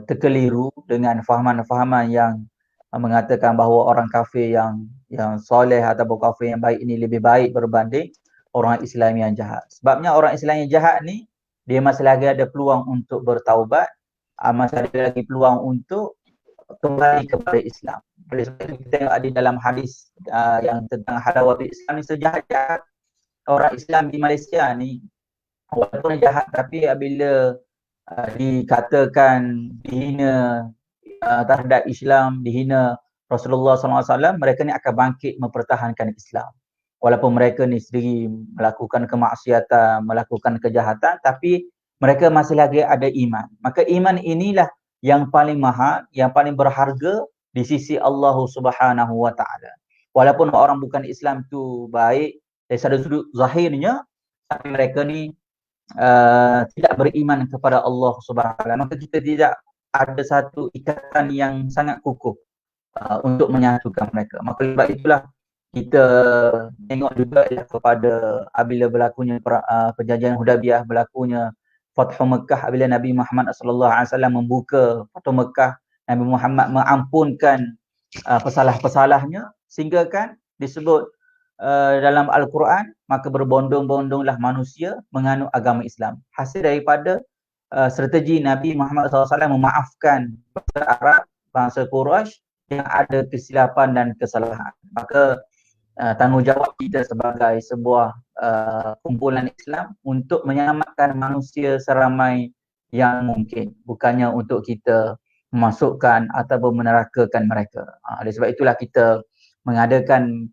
terkeliru dengan fahaman-fahaman yang mengatakan bahawa orang kafir yang soleh ataupun kafir yang baik ini lebih baik berbanding orang Islam yang jahat. Sebabnya orang Islam yang jahat ni dia masih lagi ada peluang untuk bertaubat, masih ada lagi peluang untuk kembali kepada Islam. Oleh sebab itu kita tengok di dalam hadis yang tentang hadawat Islam ni, sejahat-jahat orang Islam di Malaysia ni walaupun jahat, tapi apabila dikatakan dihina terhadap Islam, dihina Rasulullah SAW, mereka ni akan bangkit mempertahankan Islam. Walaupun mereka ni sendiri melakukan kemaksiatan, melakukan kejahatan, tapi mereka masih lagi ada iman. Maka iman inilah yang paling mahal, yang paling berharga di sisi Allah Subhanahu Wa Taala. Walaupun orang bukan Islam tu baik dari sudut zahirnya, tapi mereka ni tidak beriman kepada Allah Subhanahu Wa Taala. Maka kita tidak ada satu ikatan yang sangat kukuh untuk menyatukan mereka. Maka sebab itulah kita tengok juga kepada apabila berlakunya perjanjian Hudaibiyah, berlakunya Fathu Mekah, apabila Nabi Muhammad SAW membuka Fathu Mekah, Nabi Muhammad mengampunkan pesalah-pesalahnya, sehingga kan disebut dalam Al-Quran, maka berbondong-bondonglah manusia menganut agama Islam. Hasil daripada strategi Nabi Muhammad SAW memaafkan bangsa Arab, bangsa Quraisy yang ada kesilapan dan kesalahan. Maka tanggungjawab kita sebagai sebuah kumpulan Islam untuk menyelamatkan manusia seramai yang mungkin, bukannya untuk kita memasukkan ataupun menerakakan mereka. Oleh sebab itulah kita mengadakan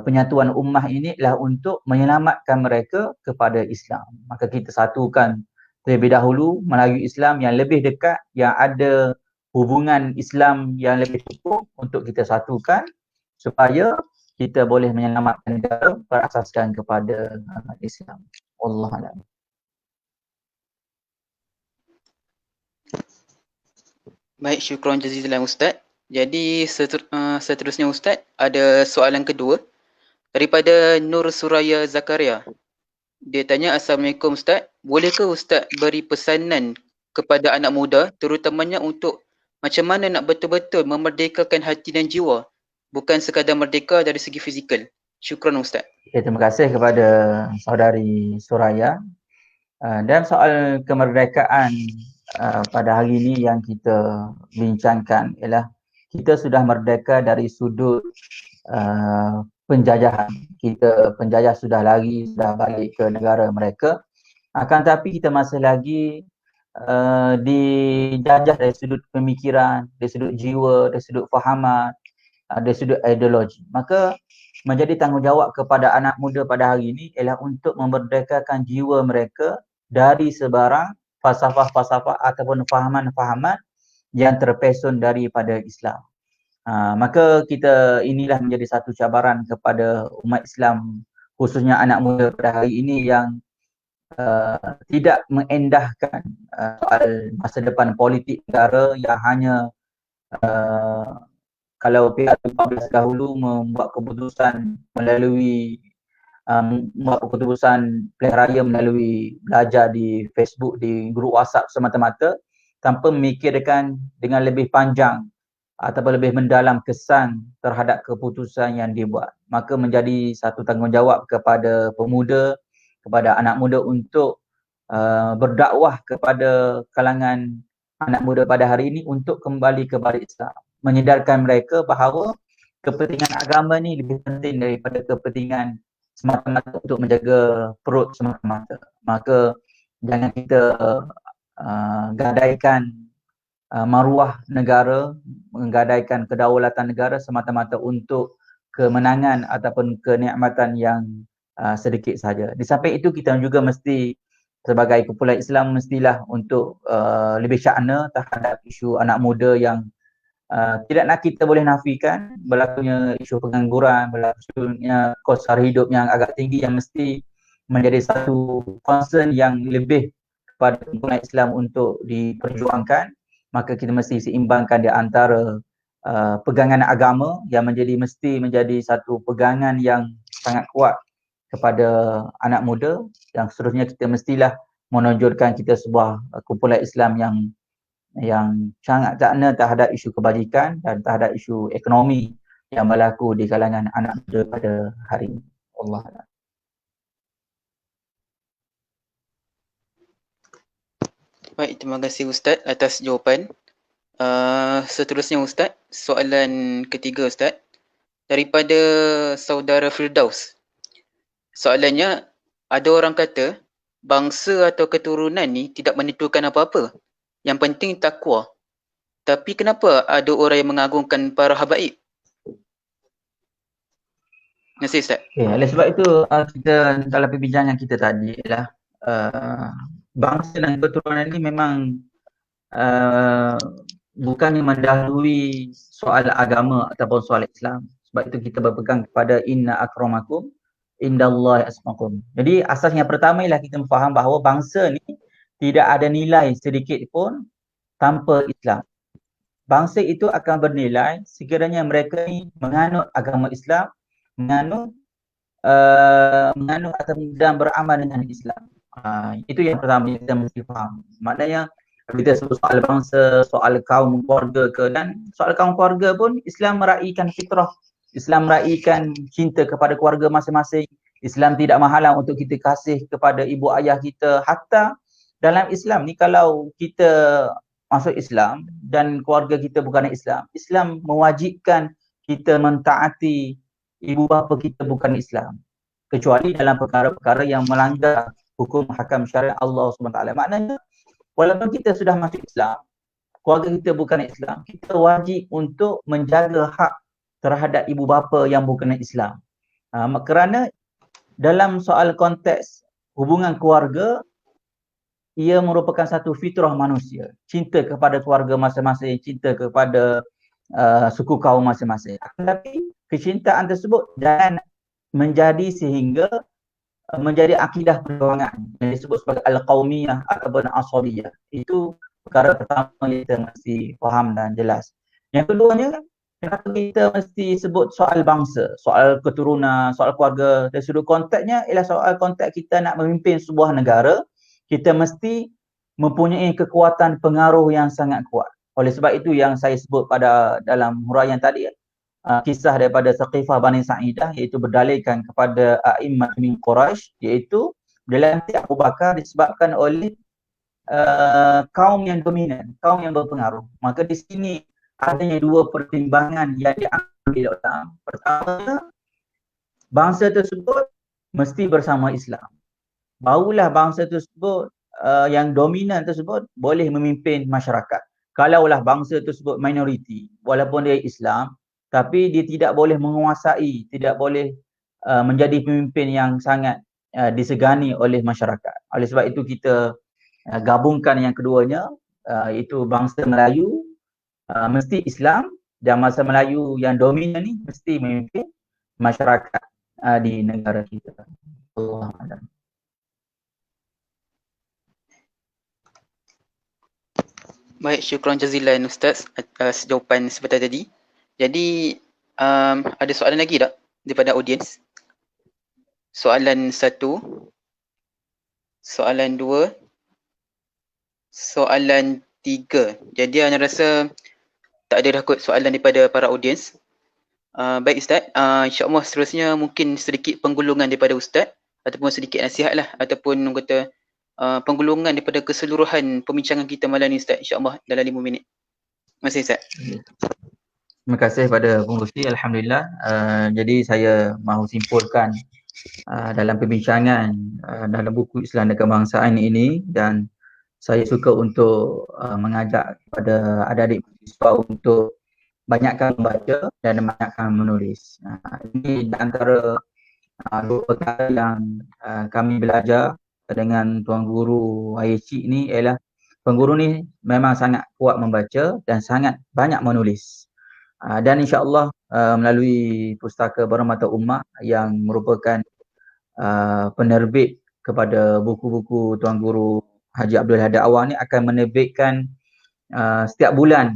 penyatuan ummah ini adalah untuk menyelamatkan mereka kepada Islam. Maka kita satukan terlebih dahulu melalui Islam yang lebih dekat, yang ada hubungan Islam yang lebih cukup untuk kita satukan. supaya kita boleh menyelamatkan negara berasaskan kepada Islam. Wallahualam. Baik, syukran jazilan Ustaz. Jadi seterusnya Ustaz, ada soalan kedua daripada Nur Suraya Zakaria. Dia tanya, Assalamualaikum Ustaz, bolehkah Ustaz beri pesanan kepada anak muda terutamanya untuk macam mana nak betul-betul memerdekakan hati dan jiwa, bukan sekadar merdeka dari segi fizikal. Syukran Ustaz. Okay, terima kasih kepada saudari Suraya. Dan soal kemerdekaan pada hari ini yang kita bincangkan ialah kita sudah merdeka dari sudut penjajahan. Penjajah sudah lari, sudah balik ke negara mereka. Akan tetapi kita masih lagi dijajah dari sudut pemikiran, dari sudut jiwa, dari sudut fahaman, dari sudut ideologi. Maka menjadi tanggungjawab kepada anak muda pada hari ini ialah untuk memerdekakan jiwa mereka dari sebarang falsafah-falsafah ataupun fahaman-fahaman yang terpesun daripada Islam. Maka inilah menjadi satu cabaran kepada umat Islam, khususnya anak muda pada hari ini yang tidak mengendahkan soal masa depan politik negara yang hanya kalau pihak 14 dahulu membuat keputusan melalui membuat keputusan pilihan raya melalui belajar di Facebook, di grup WhatsApp semata-mata tanpa memikirkan dengan lebih panjang ataupun lebih mendalam kesan terhadap keputusan yang dibuat. Maka menjadi satu tanggungjawab kepada pemuda, kepada anak muda untuk berdakwah kepada kalangan anak muda pada hari ini untuk kembali kepada Islam. Menyedarkan mereka bahawa kepentingan agama ni lebih penting daripada kepentingan semata-mata untuk menjaga perut semata-mata. Maka jangan kita gadaikan maruah negara, menggadaikan kedaulatan negara semata-mata untuk kemenangan ataupun kenikmatan yang sedikit saja. Di samping itu kita juga mesti sebagai kumpulan Islam mestilah untuk lebih syakna terhadap isu anak muda yang tidak nak kita boleh nafikan berlakunya isu pengangguran, berlakunya kos sara hidup yang agak tinggi yang mesti menjadi satu concern yang lebih kepada kumpulan Islam untuk diperjuangkan. Maka kita mesti seimbangkan di antara pegangan agama yang mesti menjadi satu pegangan yang sangat kuat kepada anak muda, yang seterusnya kita mestilah menonjolkan kita sebuah kumpulan Islam yang sangat takna terhadap isu kebajikan dan terhadap isu ekonomi yang berlaku di kalangan anak muda pada hari ini. Wallahualam. Baik, terima kasih Ustaz atas jawapan. Seterusnya Ustaz, soalan ketiga Ustaz, daripada saudara Firdaus. Soalannya, ada orang kata bangsa atau keturunan ni tidak menentukan apa-apa. Yang penting takwa. Tapi kenapa ada orang yang mengagungkan para habaib? Terima kasih Ustaz. Okay, oleh sebab itu kita dalam perbincangan kita tadi ialah bangsa dan keturunan ini memang bukannya mendahului soal agama ataupun soal Islam. Sebab itu kita berpegang kepada inna akramakum indallahi asmakum. Jadi asas yang pertama ialah kita faham bahawa bangsa ni tidak ada nilai sedikit pun tanpa Islam. Bangsa itu akan bernilai sekiranya mereka ni menganut agama Islam, menganut dan beramal dengan Islam. Itu yang pertama yang kita mesti faham. Maknanya kita sebut soal bangsa, soal kaum keluarga dan soal kaum keluarga pun Islam meraihkan fitrah, Islam meraihkan cinta kepada keluarga masing-masing. Islam tidak menghalang untuk kita kasih kepada ibu ayah kita. Hatta dalam Islam ni kalau kita masuk Islam dan keluarga kita bukan Islam, Islam mewajibkan kita mentaati ibu bapa kita bukan Islam, kecuali dalam perkara-perkara yang melanggar hukum hakam syariat Allah SWT. Maknanya walaupun kita sudah masuk Islam, keluarga kita bukan Islam, kita wajib untuk menjaga hak terhadap ibu bapa yang bukan Islam. Kerana dalam soal konteks hubungan keluarga, ia merupakan satu fitrah manusia. Cinta kepada keluarga masing-masing, cinta kepada suku kaum masing-masing. Tetapi kecintaan tersebut jangan menjadi sehingga menjadi akidah perjuangan yang disebut sebagai al-qaumiyah ataupun asabiyah. Itu perkara pertama yang kita mesti faham dan jelas. Yang keduanya, kenapa kita mesti sebut soal bangsa, soal keturunan, soal keluarga. Dari sudut konteksnya ialah soal konteks kita nak memimpin sebuah negara, kita mesti mempunyai kekuatan pengaruh yang sangat kuat. Oleh sebab itu yang saya sebut pada dalam huraian tadi, kisah daripada Saqifah Bani Sa'idah, iaitu berdalilkan kepada A'immat min Quraisy, iaitu dilantik Abu Bakar disebabkan oleh kaum yang dominan, kaum yang berpengaruh. Maka di sini adanya dua pertimbangan yang diambil ulama. Pertama, bangsa tersebut mesti bersama Islam. Barulah bangsa tersebut yang dominan tersebut boleh memimpin masyarakat. Kalaulah bangsa tersebut minoriti, walaupun dia Islam, tapi dia tidak boleh menguasai, tidak boleh menjadi pemimpin yang sangat disegani oleh masyarakat. Oleh sebab itu kita gabungkan yang keduanya, iaitu bangsa Melayu mesti Islam, dan bangsa Melayu yang dominan ni mesti memimpin masyarakat di negara kita. Allahuakbar. Baik, syukran jazilan Ustaz atas jawapan sebentar tadi. Jadi ada soalan lagi tak daripada audiens? Soalan 1, soalan 2, soalan 3. Jadi Ana rasa tak ada dah kot soalan daripada para audiens. Baik Ustaz, insya-Allah seterusnya mungkin sedikit penggulungan daripada Ustaz ataupun sedikit nasihat lah ataupun kata penggulungan daripada keseluruhan perbincangan kita malam ni Ustaz, insya-Allah dalam 5 minit. Terima kasih Ustaz. Terima kasih pada pengurusi. Alhamdulillah. Jadi saya mahu simpulkan dalam perbincangan dalam buku Islam dan Kebangsaan ini, dan saya suka untuk mengajak kepada adik-adik mahasiswa untuk banyakkan membaca dan banyakkan menulis. Ini antara dua perkara yang kami belajar dengan Tuan Guru Ayeci ni, ialah Tuan Guru ni memang sangat kuat membaca dan sangat banyak menulis. Dan insya-Allah melalui Pustaka Barometer Ummah yang merupakan penerbit kepada buku-buku Tuan Guru Haji Abdul Hadad Awang ni, akan menerbitkan setiap bulan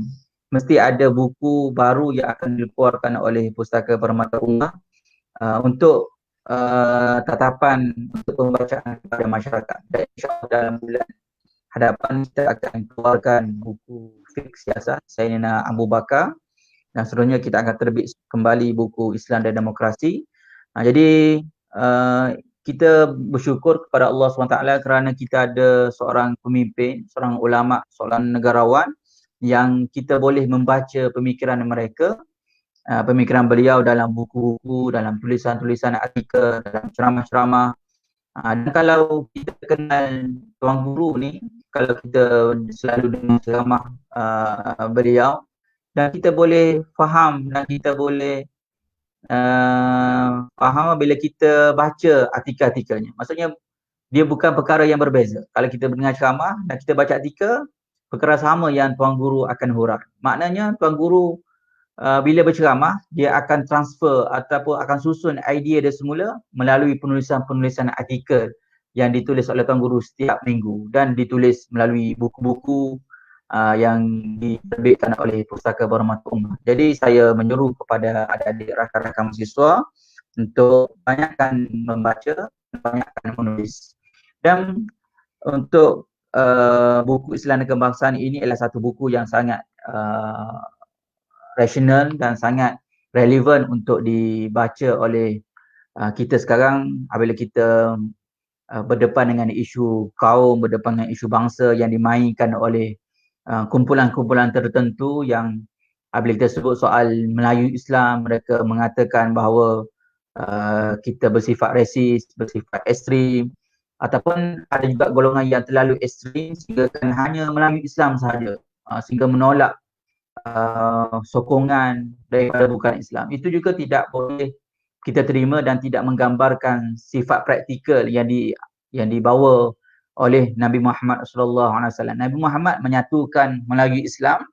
mesti ada buku baru yang akan dikeluarkan oleh Pustaka Barometer Ummah untuk tatapan untuk pembacaan kepada masyarakat. Dan insya-Allah dalam bulan hadapan kita akan keluarkan buku fiqh siasat Sayyidina Abu Bakar, dan seterusnya kita akan terbit kembali buku Islam dan Demokrasi. Jadi kita bersyukur kepada Allah SWT kerana kita ada seorang pemimpin, seorang ulama, seorang negarawan yang kita boleh membaca pemikiran mereka, pemikiran beliau dalam buku-buku, dalam tulisan-tulisan artikel, dalam ceramah-ceramah. Dan kalau kita kenal Tuan Guru ni, kalau kita selalu dengar ceramah beliau, dan kita boleh faham dan kita boleh faham bila kita baca artikel-artikelnya. Maksudnya dia bukan perkara yang berbeza. Kalau kita dengar ceramah dan kita baca artikel, perkara sama yang Tuan Guru akan hurai. Maknanya Tuan Guru bila berceramah, dia akan transfer ataupun akan susun idea dia semula melalui penulisan-penulisan artikel yang ditulis oleh Tuan Guru setiap minggu dan ditulis melalui buku-buku yang diterbitkan oleh Pustaka Barometer Ummah. Jadi saya menyuruh kepada adik-adik rakan-rakan mahasiswa untuk banyakkan membaca, banyakkan menulis. Dan untuk buku Islam dan Kebangsaan ini adalah satu buku yang sangat rasional dan sangat relevan untuk dibaca oleh kita sekarang apabila kita berdepan dengan isu kaum, berdepan dengan isu bangsa yang dimainkan oleh kumpulan-kumpulan tertentu yang apabila kita sebut soal Melayu Islam, mereka mengatakan bahawa kita bersifat resis, bersifat ekstrim, ataupun ada juga golongan yang terlalu ekstrim sehingga kan hanya Melayu Islam sahaja, sehingga menolak sokongan daripada bukan Islam. Itu juga tidak boleh kita terima dan tidak menggambarkan sifat praktikal yang dibawa oleh Nabi Muhammad SAW. Nabi Muhammad menyatukan Melayu Islam,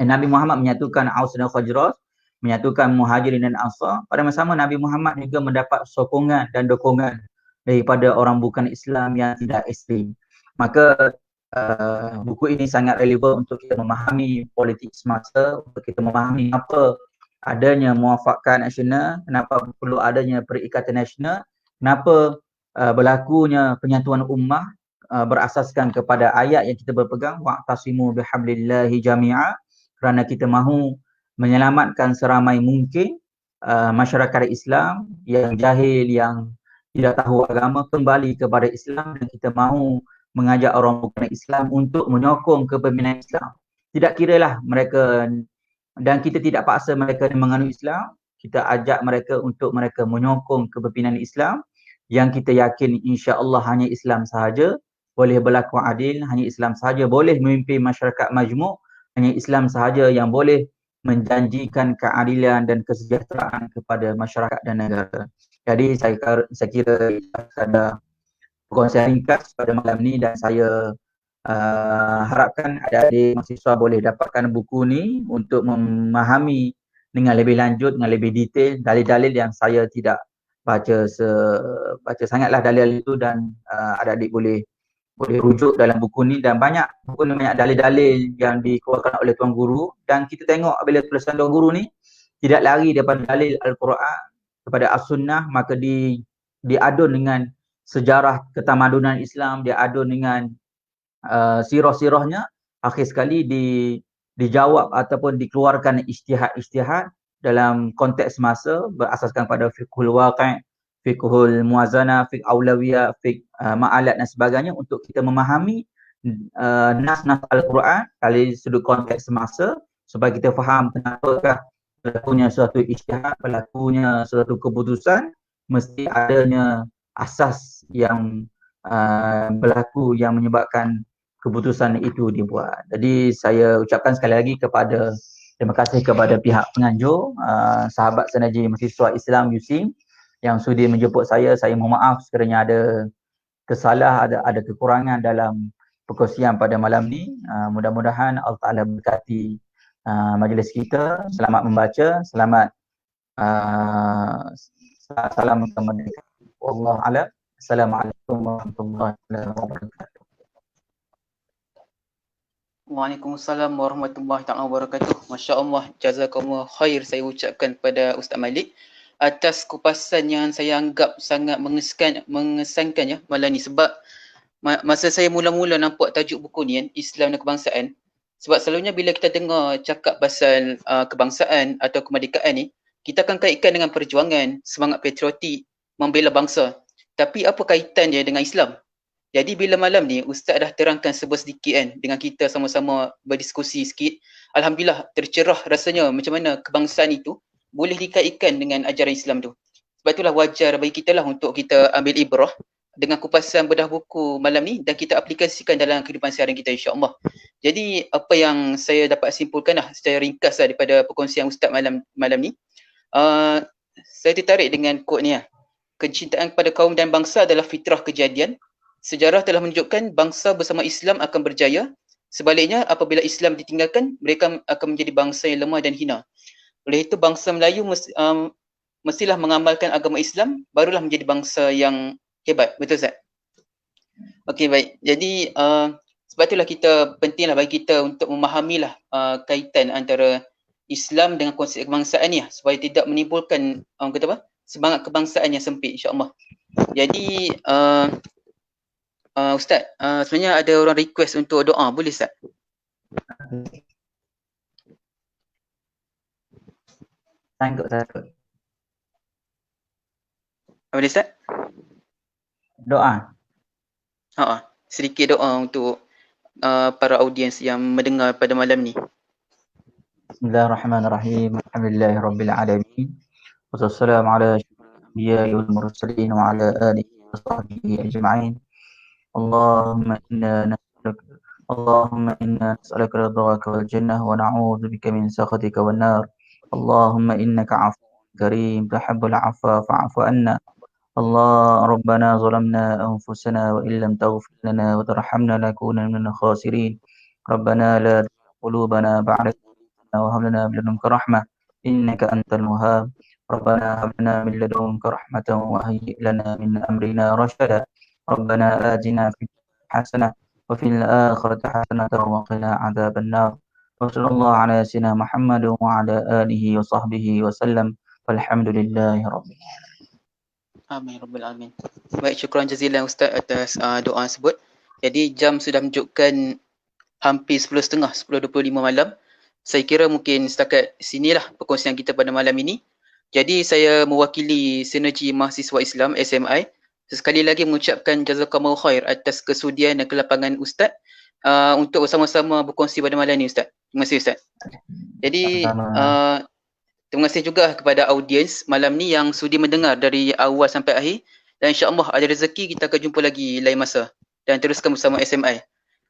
Nabi Muhammad menyatukan Aus dan Khazraj, menyatukan Muhajirin dan Ansar. Pada masa sama Nabi Muhammad juga mendapat sokongan dan dukungan daripada orang bukan Islam yang tidak ekstrim. Maka buku ini sangat relevan untuk kita memahami politik semasa, untuk kita memahami apa adanya muafakat nasional, kenapa perlu adanya perikatan nasional, kenapa berlakunya penyatuan ummah berasaskan kepada ayat yang kita berpegang, wa'tasimu bihablillahi jami'a, kerana kita mahu menyelamatkan seramai mungkin masyarakat Islam yang jahil, yang tidak tahu agama kembali kepada Islam, dan kita mahu mengajak orang bukan Islam untuk menyokong kepimpinan Islam. Tidak kiralah mereka, dan kita tidak paksa mereka menganut Islam, kita ajak mereka untuk mereka menyokong kepimpinan Islam yang kita yakin insya-Allah hanya Islam sahaja boleh berlaku adil, hanya Islam sahaja boleh memimpin masyarakat majmuk, hanya Islam sahaja yang boleh menjanjikan keadilan dan kesejahteraan kepada masyarakat dan negara. Jadi saya kira ada perkongsian ringkas pada malam ni, dan saya harapkan adik-adik mahasiswa boleh dapatkan buku ni untuk memahami dengan lebih lanjut, dengan lebih detail dalil-dalil yang saya tidak baca sangatlah dalil itu, dan adik-adik boleh rujuk dalam buku ni, dan banyak dalil-dalil yang dikeluarkan oleh tuan guru, dan kita tengok bila tulisan tuan guru ni tidak lari daripada dalil Al-Quran kepada As-Sunnah, maka diadun dengan sejarah ketamadunan Islam, diadun dengan sirah-sirahnya, akhir sekali dijawab ataupun dikeluarkan ijtihad-ijtihad dalam konteks masa berasaskan pada fiqhul waqi', fiqhul muwazanah, fiqh aulawiyah, fiqh ma'alat dan sebagainya, untuk kita memahami nas-nas Al-Quran dari sudut konteks semasa, supaya kita faham kenapakah berlakunya suatu ijtihad, berlakunya suatu keputusan, mesti adanya asas yang berlaku yang menyebabkan keputusan itu dibuat. Jadi saya ucapkan sekali lagi terima kasih kepada pihak penganjur, sahabat senaji mahasiswa Islam USIM yang sudi menjemput saya. Saya mohon maaf sekiranya ada ada kekurangan dalam perkongsian pada malam ni. Mudah-mudahan Allah Ta'ala berkati majlis kita. Selamat membaca, selamat salam kemerdekaan. Wallahu a'lam. Assalamualaikum warahmatullahi wabarakatuh. Waalaikumsalam warahmatullahi taala wabarakatuh. Masya-Allah, jazakumullah khair saya ucapkan pada Ustaz Malik atas kupasan yang saya anggap sangat mengesankan ya malam ni, sebab masa saya mula-mula nampak tajuk buku ni kan, Islam dan Kebangsaan, sebab selalunya bila kita dengar cakap pasal kebangsaan atau kemerdekaan ni, kita akan kaitkan dengan perjuangan, semangat patriotik, membela bangsa. Tapi apa kaitan dia dengan Islam? Jadi bila malam ni Ustaz dah terangkan sedikit kan, dengan kita sama-sama berdiskusi sikit, alhamdulillah tercerah rasanya macam mana kebangsaan itu boleh dikaitkan dengan ajaran Islam tu. Sebab itulah wajar bagi kita lah untuk kita ambil ibrah dengan kupasan bedah buku malam ni, dan kita aplikasikan dalam kehidupan seharian kita, insya-Allah. Jadi apa yang saya dapat simpulkan lah secara ringkas lah daripada perkongsian Ustaz malam ni, saya tertarik dengan quote ni lah. Kecintaan kepada kaum dan bangsa adalah fitrah kejadian. Sejarah telah menunjukkan bangsa bersama Islam akan berjaya. Sebaliknya, apabila Islam ditinggalkan, mereka akan menjadi bangsa yang lemah dan hina. Oleh itu, bangsa Melayu mestilah mengamalkan agama Islam, barulah menjadi bangsa yang hebat. Betul, Ustaz? Okey, baik. Jadi, sebab itulah pentinglah bagi kita untuk memahamilah kaitan antara Islam dengan konsep kebangsaan ni, supaya tidak menimbulkan semangat kebangsaan yang sempit, insya-Allah. Jadi, Ustaz, sebenarnya ada orang request untuk doa, boleh Ustaz? Sanggup. Boleh Ustaz? Doa. Sedikit doa untuk para audiens yang mendengar pada malam ni. Bismillahirrahmanirrahim. Alhamdulillahirabbil alamin. Wassalamu ala asyrofil anbiya'i wal mursalin wa ala alihi wa sahbihi ajma'in. اللهم إنا نسألك رضاك والجنة ونعوذ بك من سخطك والنار. اللهم إنك عفو كريم تحب العفو فاعف عنا. ربنا ظلمنا أنفسنا وإن لم تغفر لنا وترحمنا لنكونن من الخاسرين. ربنا لا تزغ قلوبنا بعد إذ هديتنا وهب لنا من لدنك رحمة إنك أنت الوهاب. ربنا هب لنا من لدنك رحمة وهيئ لنا من أمرنا رشدا. ربنا آتنا في الدنيا حسنة وفي الآخرة حسنة وقنا عذاب النار. وصلى الله على سيدنا محمد وعلى آله وصحبه وسلم والحمد لله رب العالمين. Amin Rabbil Alamin. Baik, syukran jazilan Ustaz atas doa tersebut. Jadi jam sudah menunjukkan hampir 10.30, 10.25 malam. Saya kira mungkin setakat sinilah perkongsian kita pada malam ini. Jadi saya mewakili Sinergi Mahasiswa Islam SMI sekali lagi mengucapkan jazakumullah khair atas kesudian dan kelapangan Ustaz untuk bersama-sama berkongsi pada malam ini Ustaz. Terima kasih Ustaz. Jadi terima kasih juga kepada audiens malam ni yang sudi mendengar dari awal sampai akhir, dan insya-Allah ada rezeki kita akan jumpa lagi lain masa dan teruskan bersama SMI.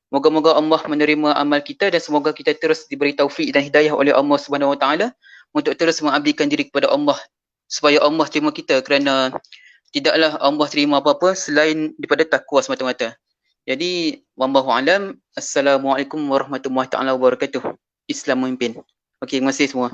Moga-moga Allah menerima amal kita dan semoga kita terus diberi taufik dan hidayah oleh Allah Subhanahu Wa Taala untuk terus mengabdikan diri kepada Allah supaya Allah terima kita, kerana tidaklah Allah terima apa-apa selain daripada takwa semata-mata. Jadi wallahu alam. Assalamualaikum warahmatullahi taala wabarakatuh. Islam memimpin. Okey, terima kasih semua.